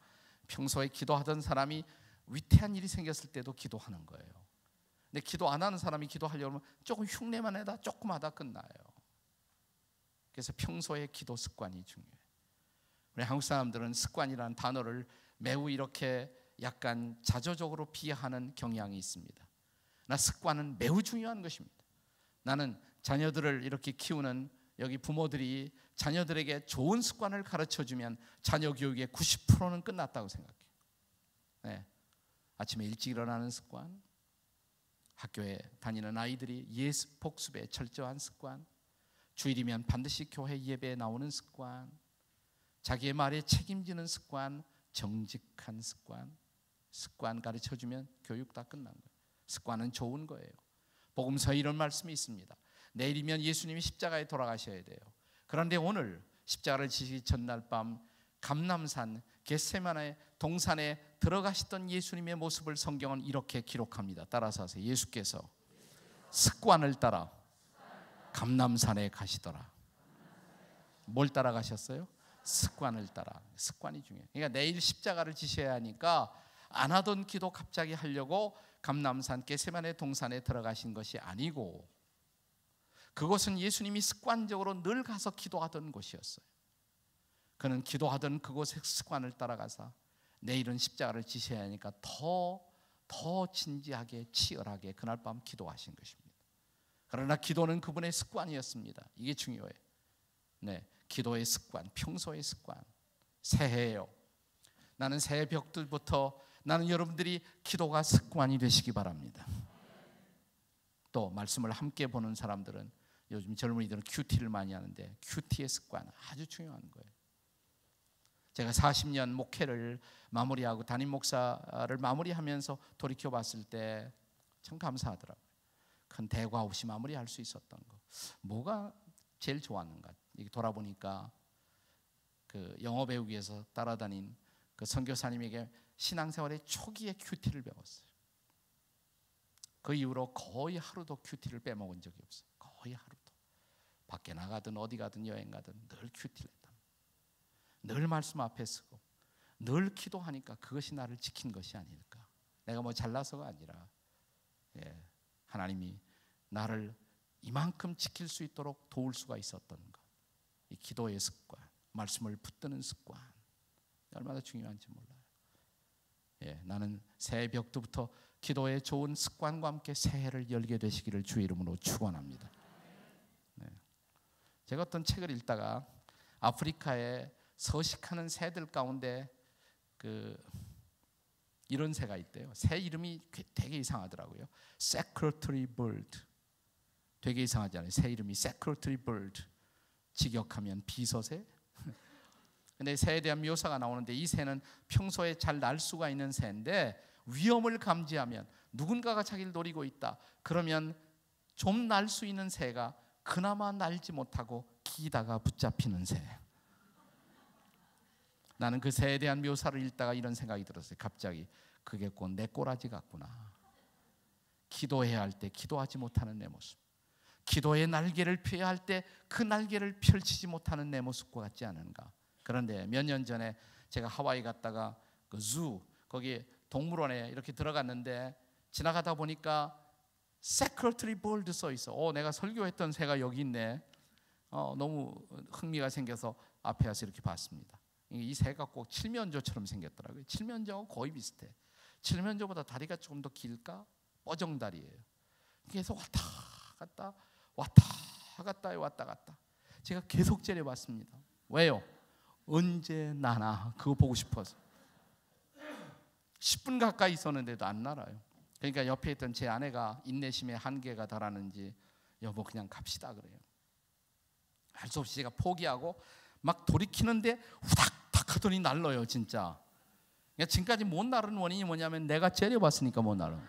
평소에 기도하던 사람이 위태한 일이 생겼을 때도 기도하는 거예요. 근데 기도 안 하는 사람이 기도하려면 조금 흉내만 내다 조금 하다 끝나요. 그래서 평소에 기도 습관이 중요해요. 우리 한국 사람들은 습관이라는 단어를 매우 이렇게 약간 자조적으로 비하하는 경향이 있습니다. 나 습관은 매우 중요한 것입니다. 나는 자녀들을 이렇게 키우는 여기 부모들이 자녀들에게 좋은 습관을 가르쳐주면 자녀 교육의 90%는 끝났다고 생각해요. 네. 아침에 일찍 일어나는 습관, 학교에 다니는 아이들이 예습 복습에 철저한 습관, 주일이면 반드시 교회 예배에 나오는 습관, 자기의 말에 책임지는 습관, 정직한 습관 가르쳐주면 교육 다 끝난 거예요. 습관은 좋은 거예요. 복음서에 이런 말씀이 있습니다. 내일이면 예수님이 십자가에 돌아가셔야 돼요. 그런데 오늘 십자가를 지시기 전날 밤 감람산 겟세마네 동산에 들어가시던 예수님의 모습을 성경은 이렇게 기록합니다. 따라서 하세요. 예수께서 습관을 따라 감람산에 가시더라. 뭘 따라 가셨어요? 습관을 따라. 습관이 중요해요. 그러니까 내일 십자가를 지셔야 하니까 안 하던 기도 갑자기 하려고 감람산 겟세마네 동산에 들어가신 것이 아니고 그곳은 예수님이 습관적으로 늘 가서 기도하던 곳이었어요. 그는 기도하던 그곳의 습관을 따라가서 내일은 십자가를 지셔야 하니까 더 진지하게 치열하게 그날 밤 기도하신 것입니다. 그러나 기도는 그분의 습관이었습니다. 이게 중요해요. 네, 기도의 습관, 평소의 습관. 새해예요. 나는 새해 벽들부터 나는 여러분들이 기도가 습관이 되시기 바랍니다. 또 말씀을 함께 보는 사람들은 요즘 젊은이들은 큐티를 많이 하는데 큐티의 습관 아주 중요한 거예요. 제가 40년 목회를 마무리하고 담임 목사를 마무리하면서 돌이켜 봤을 때 참 감사하더라고요. 큰 대과 없이 마무리할 수 있었던 거. 뭐가 제일 좋았는가? 이게 돌아보니까 그 영어 배우기 위해서 따라다닌 그 선교사님에게 신앙생활의 초기에 큐티를 배웠어요. 그 이후로 거의 하루도 큐티를 빼먹은 적이 없어요. 거의 하루도. 밖에 나가든 어디 가든 여행 가든 늘 큐티를 했다. 늘 말씀 앞에 서고 늘 기도하니까 그것이 나를 지킨 것이 아닐까. 내가 뭐 잘나서가 아니라 하나님이 나를 이만큼 지킬 수 있도록 도울 수가 있었던 것. 이 기도의 습관, 말씀을 붙드는 습관 얼마나 중요한지 몰라요. 나는 새해 벽두부터 기도의 좋은 습관과 함께 새해를 열게 되시기를 주의 이름으로 축원합니다. 제가 어떤 책을 읽다가 아프리카에 서식하는 새들 가운데 이런 새가 있대요. 새 이름이 되게 이상하더라고요. Secretary Bird. 되게 이상하잖아요. 새 이름이 Secretary Bird. 직역하면 비서새. 근데 새에 대한 묘사가 나오는데 이 새는 평소에 잘 날 수가 있는 새인데 위험을 감지하면 누군가가 자기를 노리고 있다. 그러면 좀 날 수 있는 새가 그나마 날지 못하고 기다가 붙잡히는 새. 나는 그 새에 대한 묘사를 읽다가 이런 생각이 들었어요. 갑자기 그게 곧 내 꼬라지 같구나. 기도해야 할 때 기도하지 못하는 내 모습, 기도의 날개를 펴야 할 때 그 날개를 펼치지 못하는 내 모습과 같지 않은가. 그런데 몇 년 전에 제가 하와이 갔다가 그 거기 동물원에 이렇게 들어갔는데 지나가다 보니까 Secretary Bird 써 있어. 내가 설교했던 새가 여기 있네. 너무 흥미가 생겨서 앞에 와서 이렇게 봤습니다. 이 새가 꼭 칠면조처럼 생겼더라고요. 칠면조하고 거의 비슷해. 칠면조보다 다리가 조금 더 길까? 뻐정다리예요. 계속 왔다 갔다 왔다 갔다 왔다 갔다. 제가 계속 째려봤습니다. 왜요? 언제 나나 그거 보고 싶어서. 10분 가까이 있었는데도 안 날아요. 그러니까 옆에 있던 제 아내가 인내심의 한계가 달하는지 여보 그냥 갑시다 그래요. 할 수 없이 제가 포기하고 막 돌이키는데 후닥닥 하더니 날라요 진짜. 그러니까 지금까지 못 나르는 원인이 뭐냐면 내가 째려봤으니까 못 날아요.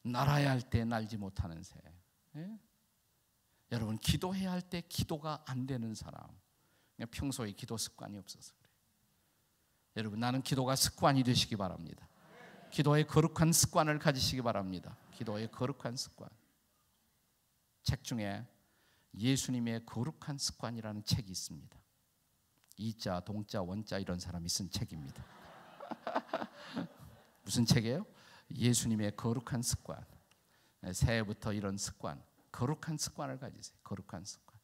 날아야 할 때 날지 못하는 새. 여러분 기도해야 할 때 기도가 안 되는 사람, 평소에 기도 습관이 없어서 그래요. 여러분 나는 기도가 습관이 되시기 바랍니다. 기도의 거룩한 습관을 가지시기 바랍니다. 기도의 거룩한 습관. 책 중에 예수님의 거룩한 습관이라는 책이 있습니다. 이자, 동자, 원자 이런 사람이 쓴 책입니다. 무슨 책이에요? 예수님의 거룩한 습관. 새해부터 이런 습관, 거룩한 습관을 가지세요. 거룩한 습관.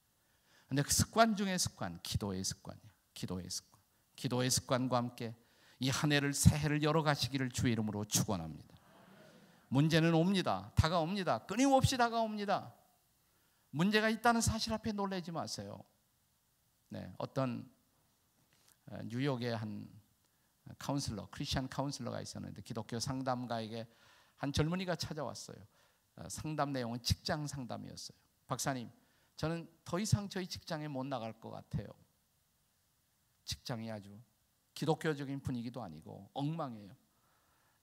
근데 그 습관 중에 습관, 기도의 습관이에요. 기도의 습관. 기도의 습관과 함께 이 한 해를 새해를 열어가시기를 주의 이름으로 축원합니다. 문제는 옵니다. 다가옵니다. 끊임없이 다가옵니다. 문제가 있다는 사실 앞에 놀라지 마세요. 어떤 뉴욕의 한 카운슬러, 크리스천 카운슬러가 있었는데 기독교 상담가에게 한 젊은이가 찾아왔어요. 상담 내용은 직장 상담이었어요. 박사님, 저는 더 이상 저희 직장에 못 나갈 것 같아요. 직장이 아주 기독교적인 분위기도 아니고 엉망이에요.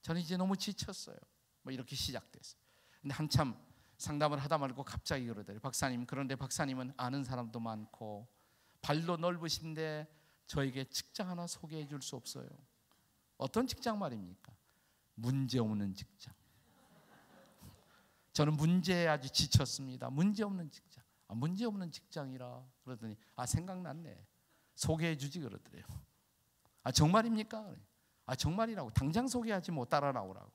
저는 이제 너무 지쳤어요. 뭐 이렇게 시작됐어요. 근데 한참 상담을 하다 말고 갑자기 그러더래요. 박사님, 그런데 박사님은 아는 사람도 많고 발도 넓으신데 저에게 직장 하나 소개해 줄 수 없어요. 어떤 직장 말입니까? 문제 없는 직장. 저는 문제에 아주 지쳤습니다. 문제 없는 직장. 문제 없는 직장이라 그러더니 생각났네. 소개해 주지 그러더래요. 정말입니까? 정말이라고. 당장 소개하지 못 따라 나오라고.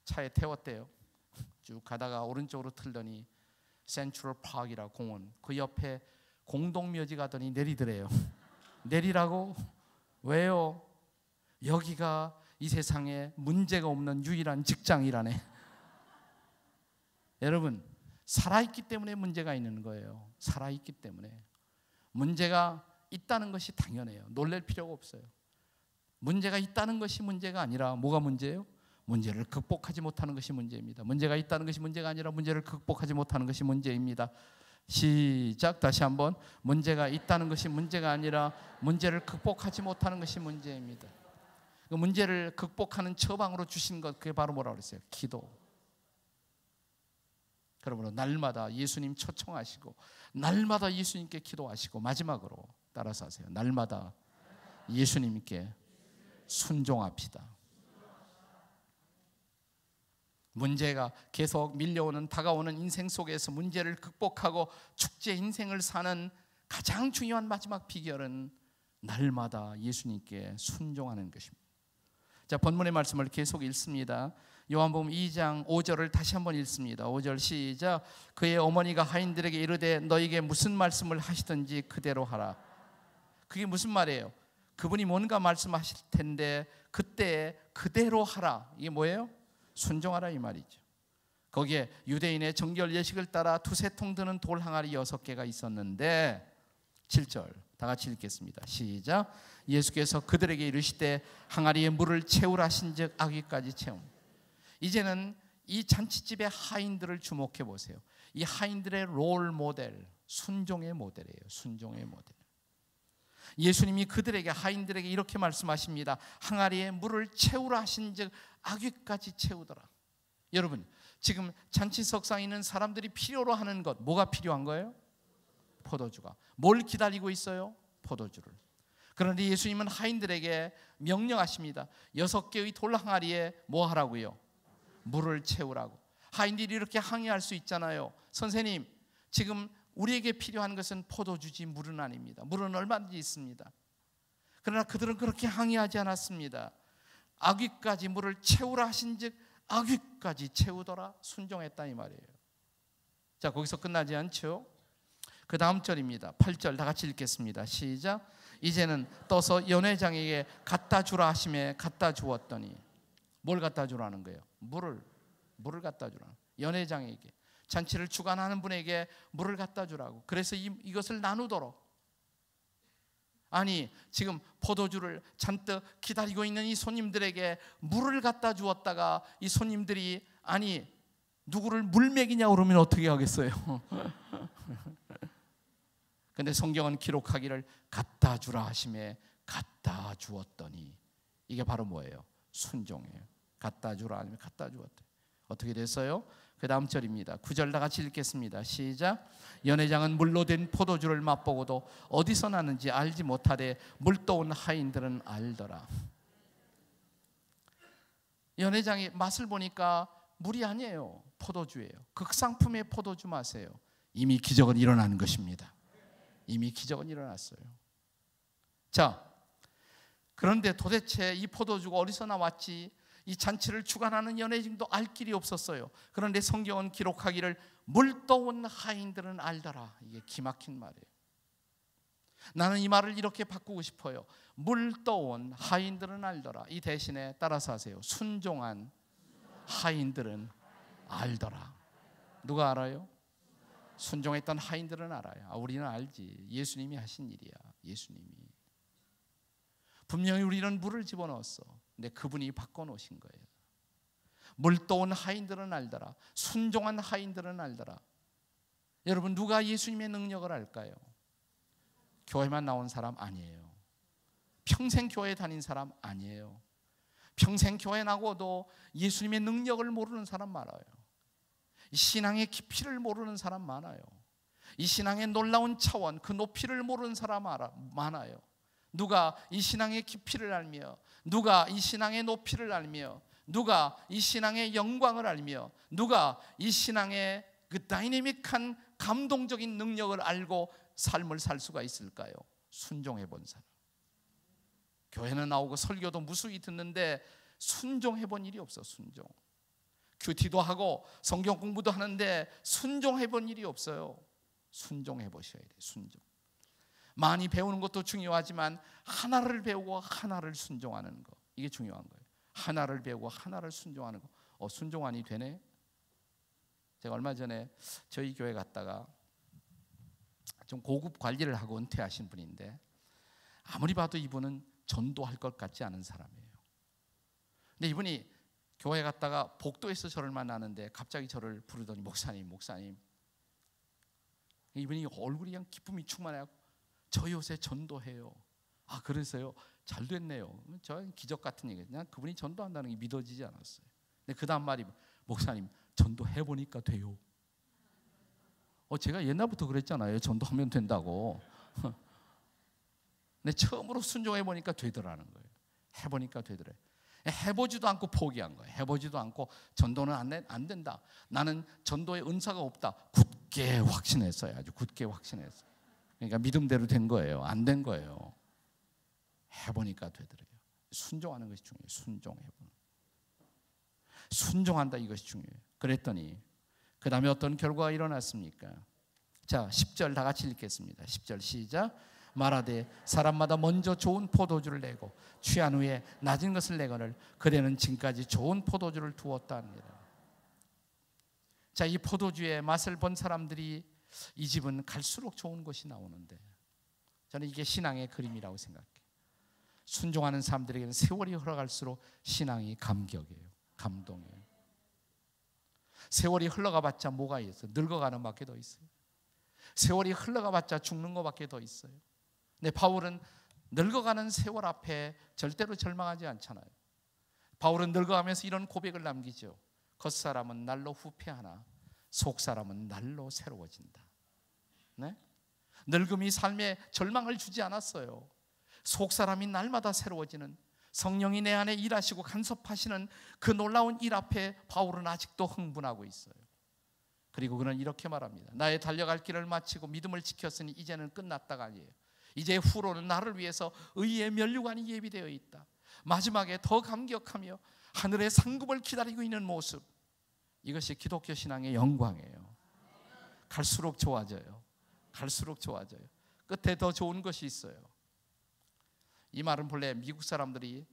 차에 태웠대요. 쭉 가다가 오른쪽으로 틀더니 센트럴 파크이라고 공원, 그 옆에 공동묘지 가더니 내리더래요. 내리라고? 왜요? 여기가 이 세상에 문제가 없는 유일한 직장이라네. 여러분, 살아있기 때문에 문제가 있는 거예요. 살아있기 때문에. 문제가 있다는 것이 당연해요. 놀랄 필요가 없어요. 문제가 있다는 것이 문제가 아니라 뭐가 문제예요? 문제를 극복하지 못하는 것이 문제입니다. 문제가 있다는 것이 문제가 아니라 문제를 극복하지 못하는 것이 문제입니다. 시작. 다시 한번. 문제가 있다는 것이 문제가 아니라 문제를 극복하지 못하는 것이 문제입니다. 그 문제를 극복하는 처방으로 주신 것, 그게 바로 뭐라고 그랬어요? 기도. 그러므로 날마다 예수님 초청하시고 날마다 예수님께 기도하시고 마지막으로 따라서 하세요. 날마다 예수님께 순종합시다. 문제가 계속 밀려오는 다가오는 인생 속에서 문제를 극복하고 축제 인생을 사는 가장 중요한 마지막 비결은 날마다 예수님께 순종하는 것입니다. 자, 본문의 말씀을 계속 읽습니다. 요한복음 2장 5절을 다시 한번 읽습니다. 5절 시작. 그의 어머니가 하인들에게 이르되 너에게 무슨 말씀을 하시든지 그대로 하라. 그게 무슨 말이에요? 그분이 뭔가 말씀하실 텐데 그때 그대로 하라. 이게 뭐예요? 순종하라 이 말이죠. 거기에 유대인의 정결 예식을 따라 두세 통 드는 돌 항아리 6개가 있었는데 7절 다 같이 읽겠습니다. 시작. 예수께서 그들에게 이르시되 항아리에 물을 채우라 하신즉 아귀까지 채움. 이제는 이 잔치집의 하인들을 주목해 보세요. 이 하인들의 롤 모델, 순종의 모델이에요. 순종의 모델. 예수님이 그들에게, 하인들에게 이렇게 말씀하십니다. 항아리에 물을 채우라 하신즉 아귀까지 채우더라. 여러분, 지금 잔치석상에 있는 사람들이 필요로 하는 것, 뭐가 필요한 거예요? 포도주가. 뭘 기다리고 있어요? 포도주를. 그런데 예수님은 하인들에게 명령하십니다. 6개의 돌 항아리에 뭐 하라고요? 물을 채우라고. 하인들이 이렇게 항의할 수 있잖아요. 선생님, 지금 우리에게 필요한 것은 포도주지 물은 아닙니다. 물은 얼마든지 있습니다. 그러나 그들은 그렇게 항의하지 않았습니다. 아귀까지 물을 채우라 하신즉 아귀까지 채우더라. 순종했다 이 말이에요. 자, 거기서 끝나지 않죠? 그 다음 절입니다. 8절 다 같이 읽겠습니다. 시작. 이제는 떠서 연회장에게 갖다 주라 하심에 갖다 주었더니. 뭘 갖다 주라는 거예요? 물을 갖다 주라. 연회장에게, 잔치를 주관하는 분에게 물을 갖다 주라고. 그래서 이것을 나누도록. 아니, 지금 포도주를 잔뜩 기다리고 있는 이 손님들에게 물을 갖다 주었다가 이 손님들이 아니 누구를 물 먹이냐고 그러면 어떻게 하겠어요? 근데 성경은 기록하기를 갖다 주라 하심에 갖다 주었더니. 이게 바로 뭐예요? 순종이에요. 갖다 주라 하면 갖다 주었더니. 어떻게 됐어요? 그 다음 절입니다. 9절 다 같이 읽겠습니다. 시작. 연회장은 물로 된 포도주를 맛보고도 어디서 나는지 알지 못하되 물떠온 하인들은 알더라. 연회장이 맛을 보니까 물이 아니에요. 포도주예요. 극상품의 포도주 맛이에요. 이미 기적은 일어나는 것입니다. 이미 기적은 일어났어요. 자, 그런데 도대체 이 포도주가 어디서 나왔지? 이 잔치를 주관하는 연회장도 알 길이 없었어요. 그런데 성경은 기록하기를 물떠온 하인들은 알더라. 이게 기막힌 말이에요. 나는 이 말을 이렇게 바꾸고 싶어요. 물떠온 하인들은 알더라. 이 대신에 따라서 하세요. 순종한 하인들은 알더라. 누가 알아요? 순종했던 하인들은 알아요. 우리는 알지. 예수님이 하신 일이야. 예수님이. 분명히 우리는 물을 집어넣었어. 근데 그분이 바꿔놓으신 거예요. 물떠온 하인들은 알더라. 순종한 하인들은 알더라. 여러분, 누가 예수님의 능력을 알까요? 교회만 나온 사람 아니에요. 평생 교회 다닌 사람 아니에요. 평생 교회 나고도 예수님의 능력을 모르는 사람 많아요. 이 신앙의 깊이를 모르는 사람 많아요. 이 신앙의 놀라운 차원, 그 높이를 모르는 사람 많아요. 누가 이 신앙의 깊이를 알며, 누가 이 신앙의 높이를 알며, 누가 이 신앙의 영광을 알며, 누가 이 신앙의 그 다이내믹한 감동적인 능력을 알고 삶을 살 수가 있을까요? 순종해 본 사람. 교회는 나오고 설교도 무수히 듣는데 순종해 본 일이 없어. 순종. 큐티도 하고 성경 공부도 하는데 순종해 본 일이 없어요. 순종해 보셔야 돼요. 순종. 많이 배우는 것도 중요하지만 하나를 배우고 하나를 순종하는 거, 이게 중요한 거예요. 하나를 배우고 하나를 순종하는 거. 순종하니 되네. 제가 얼마 전에 저희 교회 갔다가 좀 고급 관리를 하고 은퇴하신 분인데 아무리 봐도 이분은 전도할 것 같지 않은 사람이에요. 근데 이분이 교회 갔다가 복도에서 저를 만나는데 갑자기 저를 부르더니 목사님 이분이 얼굴이 그냥 기쁨이 충만해요. 저 요새 전도해요. 아 그래서요? 잘 됐네요. 저 기적 같은 얘기. 그냥 그분이 전도한다는 게 믿어지지 않았어요. 근데 그 다음 말이 목사님 전도해보니까 돼요. 제가 옛날부터 그랬잖아요. 전도하면 된다고. 근데 처음으로 순종해보니까 되더라는 거예요. 해보니까 되더래요. 해보지도 않고 포기한 거예요. 해보지도 않고 전도는 안 된다. 나는 전도의 은사가 없다. 굳게 확신했어요. 아주 굳게 확신했어요. 그러니까 믿음대로 된 거예요. 안 된 거예요. 해보니까 되더래요. 순종하는 것이 중요해요. 순종해보는. 순종한다, 이것이 중요해요. 그랬더니 그 다음에 어떤 결과가 일어났습니까? 자, 10절 다 같이 읽겠습니다. 10절 시작. 말하되 사람마다 먼저 좋은 포도주를 내고 취한 후에 낮은 것을 내거늘 그대는 지금까지 좋은 포도주를 두었다 합니다. 자, 이 포도주의 맛을 본 사람들이 이 집은 갈수록 좋은 것이 나오는데, 저는 이게 신앙의 그림이라고 생각해요. 순종하는 사람들에게는 세월이 흘러갈수록 신앙이 감격이에요. 감동이에요. 세월이 흘러가봤자 뭐가 있어요? 늙어가는 밖에 더 있어요. 세월이 흘러가봤자 죽는 것밖에 더 있어요. 근데 바울은 늙어가는 세월 앞에 절대로 절망하지 않잖아요. 바울은 늙어가면서 이런 고백을 남기죠. 겉사람은 날로 후패하나 속사람은 날로 새로워진다. 네? 늙음이 삶에 절망을 주지 않았어요. 속사람이 날마다 새로워지는, 성령이 내 안에 일하시고 간섭하시는 그 놀라운 일 앞에 바울은 아직도 흥분하고 있어요. 그리고 그는 이렇게 말합니다. 나의 달려갈 길을 마치고 믿음을 지켰으니 이제는 끝났다가 아니에요. 이제 후로는 나를 위해서 의의 면류관이 예비되어 있다. 마지막에 더 감격하며 하늘의 상급을 기다리고 있는 모습, 이것이 기독교 신앙의 영광이에요. 갈수록 좋아져요. 갈수록 좋아져요. 끝에 더 좋은 것이 있어요. 이 말은 본래 미국 사람들이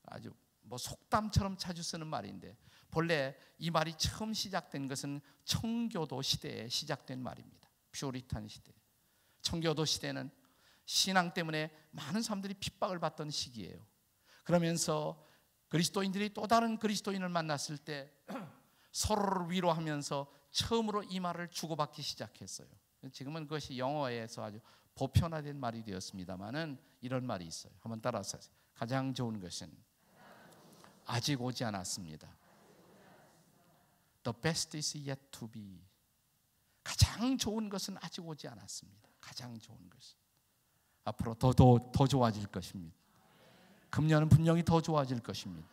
아주 속담처럼 자주 쓰는 말인데, 본래 이 말이 처음 시작된 것은 청교도 시대에 시작된 말입니다. 퓨리탄 시대. 청교도 시대는 신앙 때문에 많은 사람들이 핍박을 받던 시기예요. 그러면서 그리스도인들이 또 다른 그리스도인을 만났을 때 서로를 위로하면서 처음으로 이 말을 주고받기 시작했어요. 지금은 그것이 영어에서 아주 보편화된 말이 되었습니다만은 이런 말이 있어요. 한번 따라서 하세요. 가장 좋은 것은 아직 오지 않았습니다. The best is yet to be. 가장 좋은 것은 아직 오지 않았습니다. 가장 좋은 것은 앞으로 더 좋아질 것입니다. 금년은 분명히 더 좋아질 것입니다.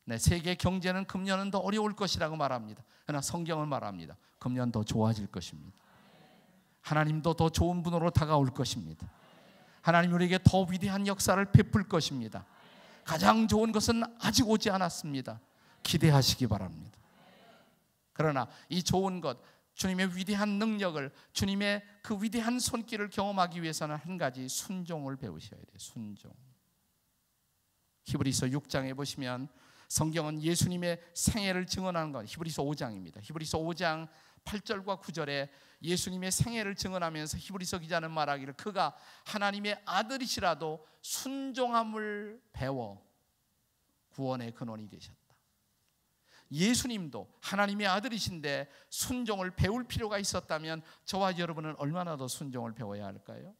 네, 세계 경제는 금년은 더 어려울 것이라고 말합니다. 그러나 성경은 말합니다. 금년 더 좋아질 것입니다. 하나님도 더 좋은 분으로 다가올 것입니다. 하나님 우리에게 더 위대한 역사를 베풀 것입니다. 가장 좋은 것은 아직 오지 않았습니다. 기대하시기 바랍니다. 그러나 이 좋은 것, 주님의 위대한 능력을, 주님의 그 위대한 손길을 경험하기 위해서는 한 가지 순종을 배우셔야 돼요. 순종. 히브리서 6장에 보시면 성경은 예수님의 생애를 증언하는 것, 히브리서 5장입니다. 히브리서 5장 8절과 9절에 예수님의 생애를 증언하면서 히브리서 기자는 말하기를 그가 하나님의 아들이시라도 순종함을 배워 구원의 근원이 되셨다. 예수님도 하나님의 아들이신데 순종을 배울 필요가 있었다면 저와 여러분은 얼마나 더 순종을 배워야 할까요?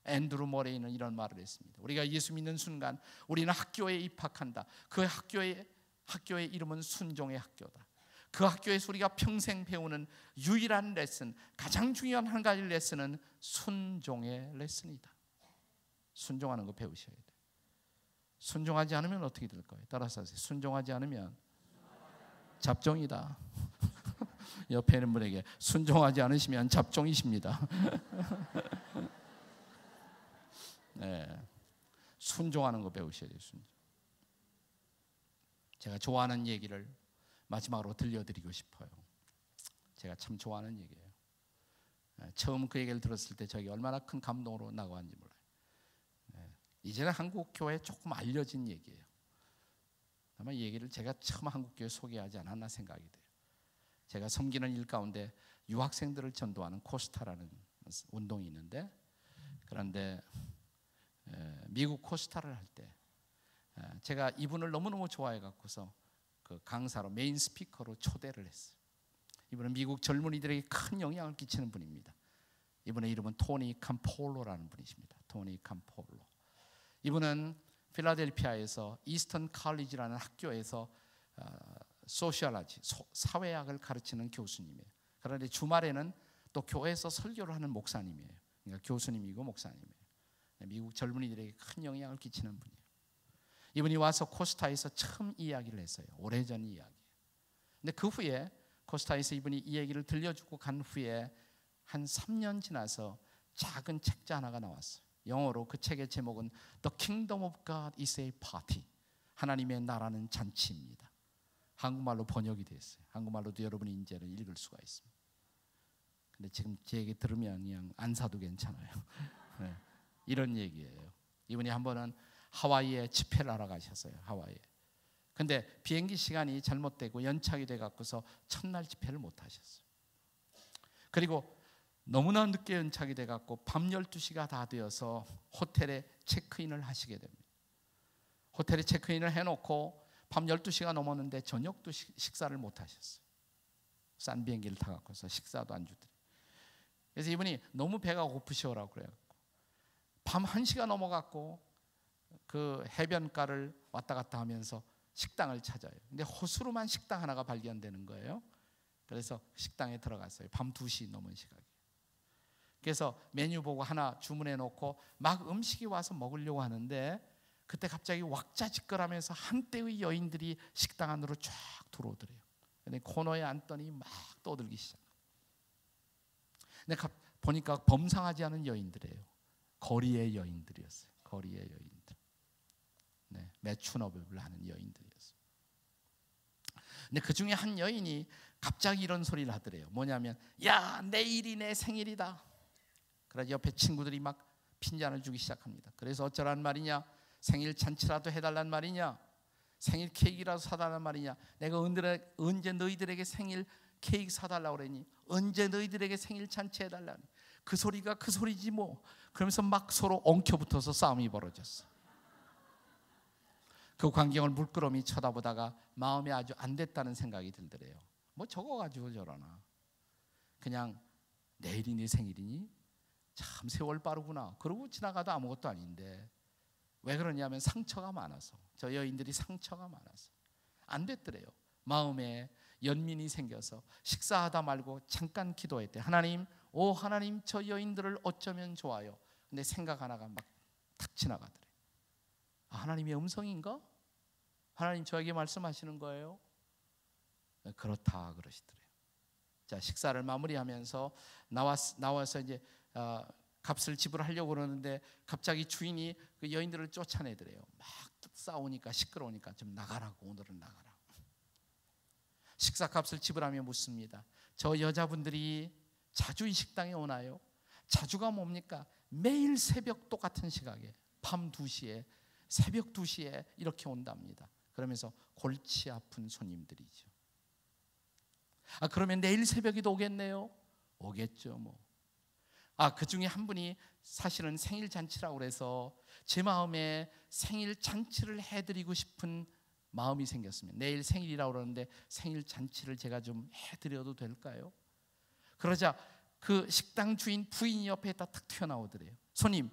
앤드루 모레이는 이런 말을 했습니다. 우리가 예수 믿는 순간 우리는 학교에 입학한다. 그 학교의 이름은 순종의 학교다. 그 학교에서 우리가 평생 배우는 유일한 레슨, 가장 중요한 한 가지 레슨은 순종의 레슨이다. 순종하는 거 배우셔야 돼요. 순종하지 않으면 어떻게 될 거예요? 따라서 하세요. 순종하지 않으면 잡종이다. 옆에 있는 분에게 순종하지 않으시면 잡종이십니다. 네, 순종하는 거 배우셔야 돼요. 순종. 제가 좋아하는 얘기를 마지막으로 들려드리고 싶어요. 제가 참 좋아하는 얘기예요. 처음 그 얘기를 들었을 때 저에게 얼마나 큰 감동으로 나왔는지 몰라요. 이제는 한국 교회에 조금 알려진 얘기예요. 아마 이 얘기를 제가 처음 한국 교회에 소개하지 않았나 생각이 돼요. 제가 섬기는 일 가운데 유학생들을 전도하는 코스타라는 운동이 있는데, 그런데 미국 코스타를 할 때 제가 이분을 너무너무 좋아해 갖고서 그 강사로 메인 스피커로 초대를 했어요. 이분은 미국 젊은이들에게 큰 영향을 끼치는 분입니다. 이분의 이름은 토니 캄폴로라는 분이십니다. 토니 캄폴로. 이분은 필라델피아에서 이스턴 칼리지라는 학교에서 소시얼라지, 사회학을 가르치는 교수님이에요. 그런데 주말에는 또 교회에서 설교를 하는 목사님이에요. 그러니까 교수님이고 목사님이에요. 미국 젊은이들에게 큰 영향을 끼치는 분이에요. 이분이 와서 코스타에서 처음 이야기를 했어요. 오래전 이야기. 근데 그 후에 코스타에서 이분이 이 얘기를 들려주고 간 후에 한 3년 지나서 작은 책자 하나가 나왔어요. 영어로 그 책의 제목은 The Kingdom of God is a Party. 하나님의 나라는 잔치입니다. 한국말로 번역이 됐어요. 한국말로도 여러분이 이제는 읽을 수가 있습니다. 근데 지금 제 얘기 들으면 그냥 안 사도 괜찮아요. 네, 이런 얘기예요. 이분이 한 번은 하와이에 집회를 하러 가셨어요. 하와이에. 근데 비행기 시간이 잘못되고 연착이 돼 갖고서 첫날 집회를 못 하셨어요. 그리고 너무나 늦게 연착이 돼 갖고 밤 12시가 다 되어서 호텔에 체크인을 하시게 됩니다. 호텔에 체크인을 해놓고 밤 12시가 넘었는데 저녁도 식사를 못 하셨어요. 싼 비행기를 타 갖고서 식사도 안 주더래요. 그래서 이분이 너무 배가 고프시오라고 그래요. 밤 1시가 넘어갔고 그 해변가를 왔다 갔다 하면서 식당을 찾아요. 근데 호수로만 식당 하나가 발견되는 거예요. 그래서 식당에 들어갔어요. 밤 2시 넘은 시각에. 그래서 메뉴 보고 하나 주문해 놓고 막 음식이 와서 먹으려고 하는데 그때 갑자기 왁자지껄하면서 한때의 여인들이 식당 안으로 쫙 들어오더래요. 근데 코너에 앉더니 막 떠들기 시작해요. 근데 보니까 범상하지 않은 여인들이에요. 거리의 여인들이었어요. 거리의 여인들. 네, 매춘업을 하는 여인들이었어요. 근데 그 중에 한 여인이 갑자기 이런 소리를 하더래요. 뭐냐면, 야, 내일이 내 생일이다. 그래서 옆에 친구들이 막 핀잔을 주기 시작합니다. 그래서 어쩌란 말이냐? 생일 잔치라도 해달란 말이냐? 생일 케이크라도 사달란 말이냐? 내가 언제 너희들에게 생일 케이크 사달라고 그랬니? 언제 너희들에게 생일 잔치 해달라니? 그 소리가 그 소리지 뭐. 그러면서 막 서로 엉켜붙어서 싸움이 벌어졌어. 그 광경을 물끄러미 쳐다보다가 마음에 아주 안 됐다는 생각이 들더래요. 뭐 저거 가지고 저러나. 그냥 내일이 네 생일이니? 참 세월 빠르구나. 그러고 지나가도 아무것도 아닌데 왜 그러냐면 상처가 많아서. 저 여인들이 상처가 많아서 안 됐더래요. 마음에 연민이 생겨서 식사하다 말고 잠깐 기도했대. 하나님, 오 하나님, 저 여인들을 어쩌면 좋아요. 근데 생각 하나가 막 탁 지나가더래. 아, 하나님의 음성인가? 하나님 저에게 말씀하시는 거예요? 그렇다 그러시더래요. 자, 식사를 마무리하면서 나와서 이제 값을 지불하려고 그러는데 갑자기 주인이 그 여인들을 쫓아내더래요. 막 싸우니까 시끄러우니까 좀 나가라고, 오늘은 나가라고. 식사값을 지불하며 묻습니다. 저 여자분들이 자주 이 식당에 오나요? 자주가 뭡니까? 매일 새벽 똑같은 시각에 밤 2시에 새벽 2시에 이렇게 온답니다. 그러면서 골치 아픈 손님들이죠. 아, 그러면 내일 새벽에도 오겠네요? 오겠죠 뭐. 아, 그 중에 한 분이 사실은 생일 잔치라고 그래서 제 마음에 생일 잔치를 해드리고 싶은 마음이 생겼습니다. 내일 생일이라고 그러는데 생일 잔치를 제가 좀 해드려도 될까요? 그러자 그 식당 주인 부인이 옆에 딱 튀어나오더래요. 손님,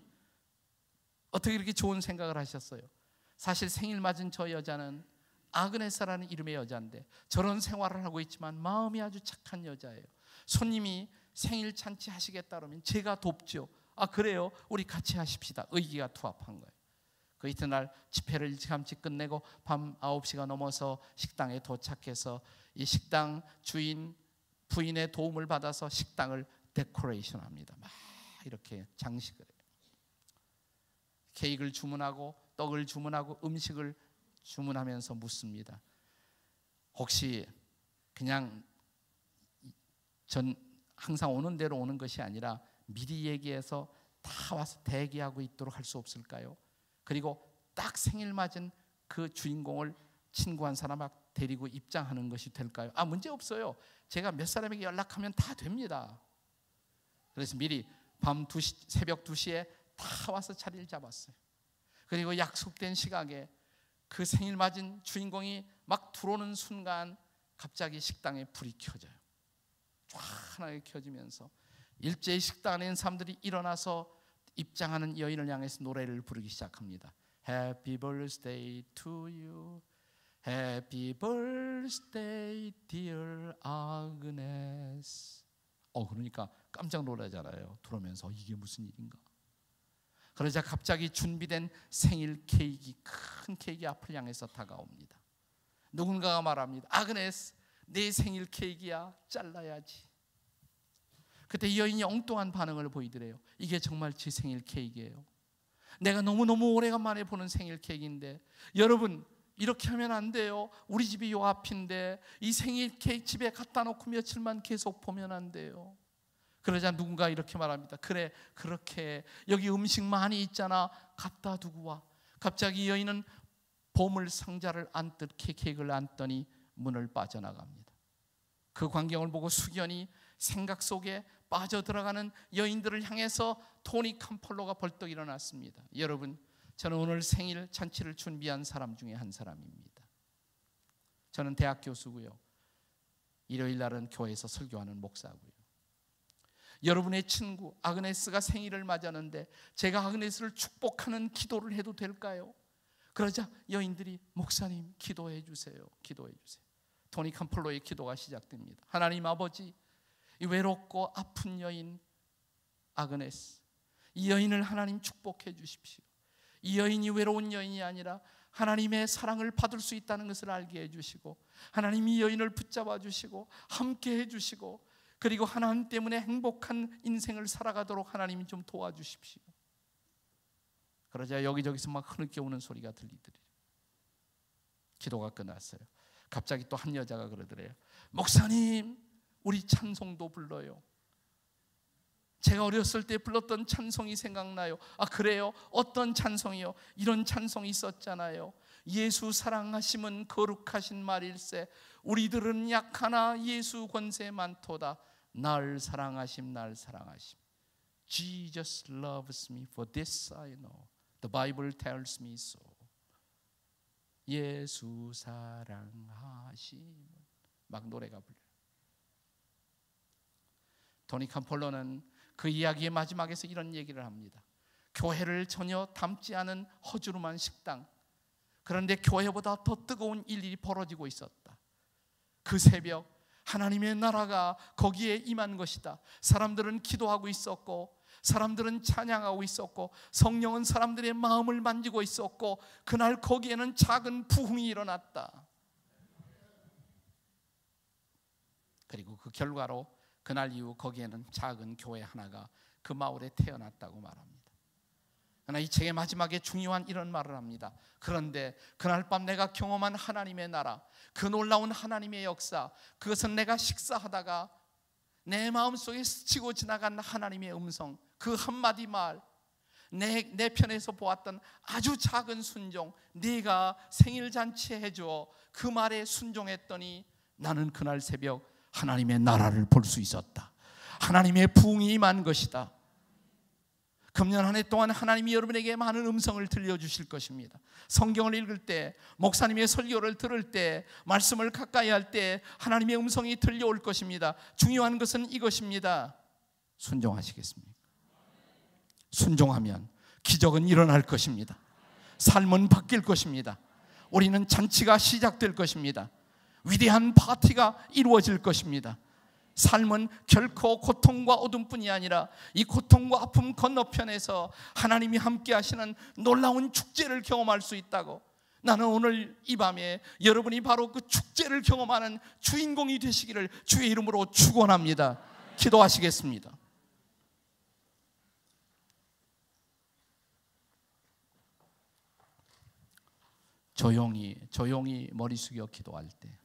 어떻게 이렇게 좋은 생각을 하셨어요? 사실 생일 맞은 저 여자는 아그네사라는 이름의 여자인데 저런 생활을 하고 있지만 마음이 아주 착한 여자예요. 손님이 생일 잔치 하시겠다 그러면 제가 돕죠. 아, 그래요? 우리 같이 하십시다. 의기가 투합한 거예요. 그 이튿날 집회를 일찌감치 끝내고 밤 9시가 넘어서 식당에 도착해서 이 식당 주인 부인의 도움을 받아서 식당을 데코레이션 합니다. 막 이렇게 장식을 해요. 케이크를 주문하고 떡을 주문하고 음식을 주문하면서 묻습니다. 혹시 그냥 전 항상 오는 대로 오는 것이 아니라 미리 얘기해서 다 와서 대기하고 있도록 할 수 없을까요? 그리고 딱 생일 맞은 그 주인공을 친구 한 사람 막 데리고 입장하는 것이 될까요? 문제 없어요. 제가 몇 사람에게 연락하면 다 됩니다. 그래서 미리 새벽 2시에 다 와서 자리를 잡았어요. 그리고 약속된 시각에 그 생일 맞은 주인공이 막 들어오는 순간 갑자기 식당에 불이 켜져요. 환하게 켜지면서 일제히 식당 안에 있는 사람들이 일어나서 입장하는 여인을 향해서 노래를 부르기 시작합니다. Happy birthday to you. Happy birthday dear Agnes. 그러니까 깜짝 놀라잖아요. 들어오면서 이게 무슨 일인가. 그러자 갑자기 준비된 생일 케이크, 큰 케이크 앞을 향해서 다가옵니다. 누군가가 말합니다. 아그네스, 내 생일 케이크야, 잘라야지. 그때 이 여인이 엉뚱한 반응을 보이더래요. 이게 정말 제 생일 케이크예요. 내가 너무너무 오래간만에 보는 생일 케이크인데, 여러분 이렇게 하면 안 돼요. 우리 집이 요 앞인데 이 생일 케이크 집에 갖다 놓고 며칠만 계속 보면 안 돼요. 그러자 누군가 이렇게 말합니다. 그래, 그렇게 여기 음식 많이 있잖아, 갖다 두고 와. 갑자기 여인은 보물 상자를 안듯 케이크를 안더니 문을 빠져나갑니다. 그 광경을 보고 숙연히 생각 속에 빠져들어가는 여인들을 향해서 토니 캄폴로가 벌떡 일어났습니다. 여러분, 저는 오늘 생일 잔치를 준비한 사람 중에 한 사람입니다. 저는 대학 교수고요, 일요일 날은 교회에서 설교하는 목사고요. 여러분의 친구 아그네스가 생일을 맞았는데 제가 아그네스를 축복하는 기도를 해도 될까요? 그러자 여인들이 목사님 기도해 주세요. 기도해 주세요. 토니 캄폴로의 기도가 시작됩니다. 하나님 아버지, 이 외롭고 아픈 여인 아그네스, 이 여인을 하나님 축복해 주십시오. 이 여인이 외로운 여인이 아니라 하나님의 사랑을 받을 수 있다는 것을 알게 해주시고, 하나님 이 여인을 붙잡아 주시고 함께 해주시고, 그리고 하나님 때문에 행복한 인생을 살아가도록 하나님이 좀 도와주십시오. 그러자 여기저기서 막 흐느껴 오는 소리가 들리더래요. 기도가 끝났어요. 갑자기 또 한 여자가 그러더래요. 목사님, 우리 찬송도 불러요. 제가 어렸을 때 불렀던 찬송이 생각나요. 그래요? 어떤 찬송이요? 이런 찬송이 있었잖아요. 예수 사랑하심은 거룩하신 말일세, 우리들은 약하나 예수 권세 많도다. 날 사랑하심, 날 사랑하심. Jesus loves me, for this I know. The Bible tells me so. 예수 사랑하심. 막 노래가 불려요. 토니 캄폴로는 그 이야기의 마지막에서 이런 얘기를 합니다. 교회를 전혀 닮지 않은 허주름한 식당, 그런데 교회보다 더 뜨거운 일이 벌어지고 있었다. 그 새벽 하나님의 나라가 거기에 임한 것이다. 사람들은 기도하고 있었고, 사람들은 찬양하고 있었고, 성령은 사람들의 마음을 만지고 있었고, 그날 거기에는 작은 부흥이 일어났다. 그리고 그 결과로 그날 이후 거기에는 작은 교회 하나가 그 마을에 태어났다고 말합니다. 그러나 이 책의 마지막에 중요한 이런 말을 합니다. 그런데 그날 밤 내가 경험한 하나님의 나라, 그 놀라운 하나님의 역사, 그것은 내가 식사하다가 내 마음속에 스치고 지나간 하나님의 음성, 그 한마디 말, 내 편에서 보았던 아주 작은 순종, 네가 생일잔치 해줘, 그 말에 순종했더니 나는 그날 새벽 하나님의 나라를 볼 수 있었다. 하나님의 부흥이 임한 것이다. 금년 한 해 동안 하나님이 여러분에게 많은 음성을 들려주실 것입니다. 성경을 읽을 때, 목사님의 설교를 들을 때, 말씀을 가까이 할 때 하나님의 음성이 들려올 것입니다. 중요한 것은 이것입니다. 순종하시겠습니까? 순종하면 기적은 일어날 것입니다. 삶은 바뀔 것입니다. 우리는 잔치가 시작될 것입니다. 위대한 파티가 이루어질 것입니다. 삶은 결코 고통과 어둠뿐이 아니라 이 고통과 아픔 건너편에서 하나님이 함께 하시는 놀라운 축제를 경험할 수 있다고, 나는 오늘 이 밤에 여러분이 바로 그 축제를 경험하는 주인공이 되시기를 주의 이름으로 축원합니다. 기도하시겠습니다. 조용히 머리 숙여 기도할 때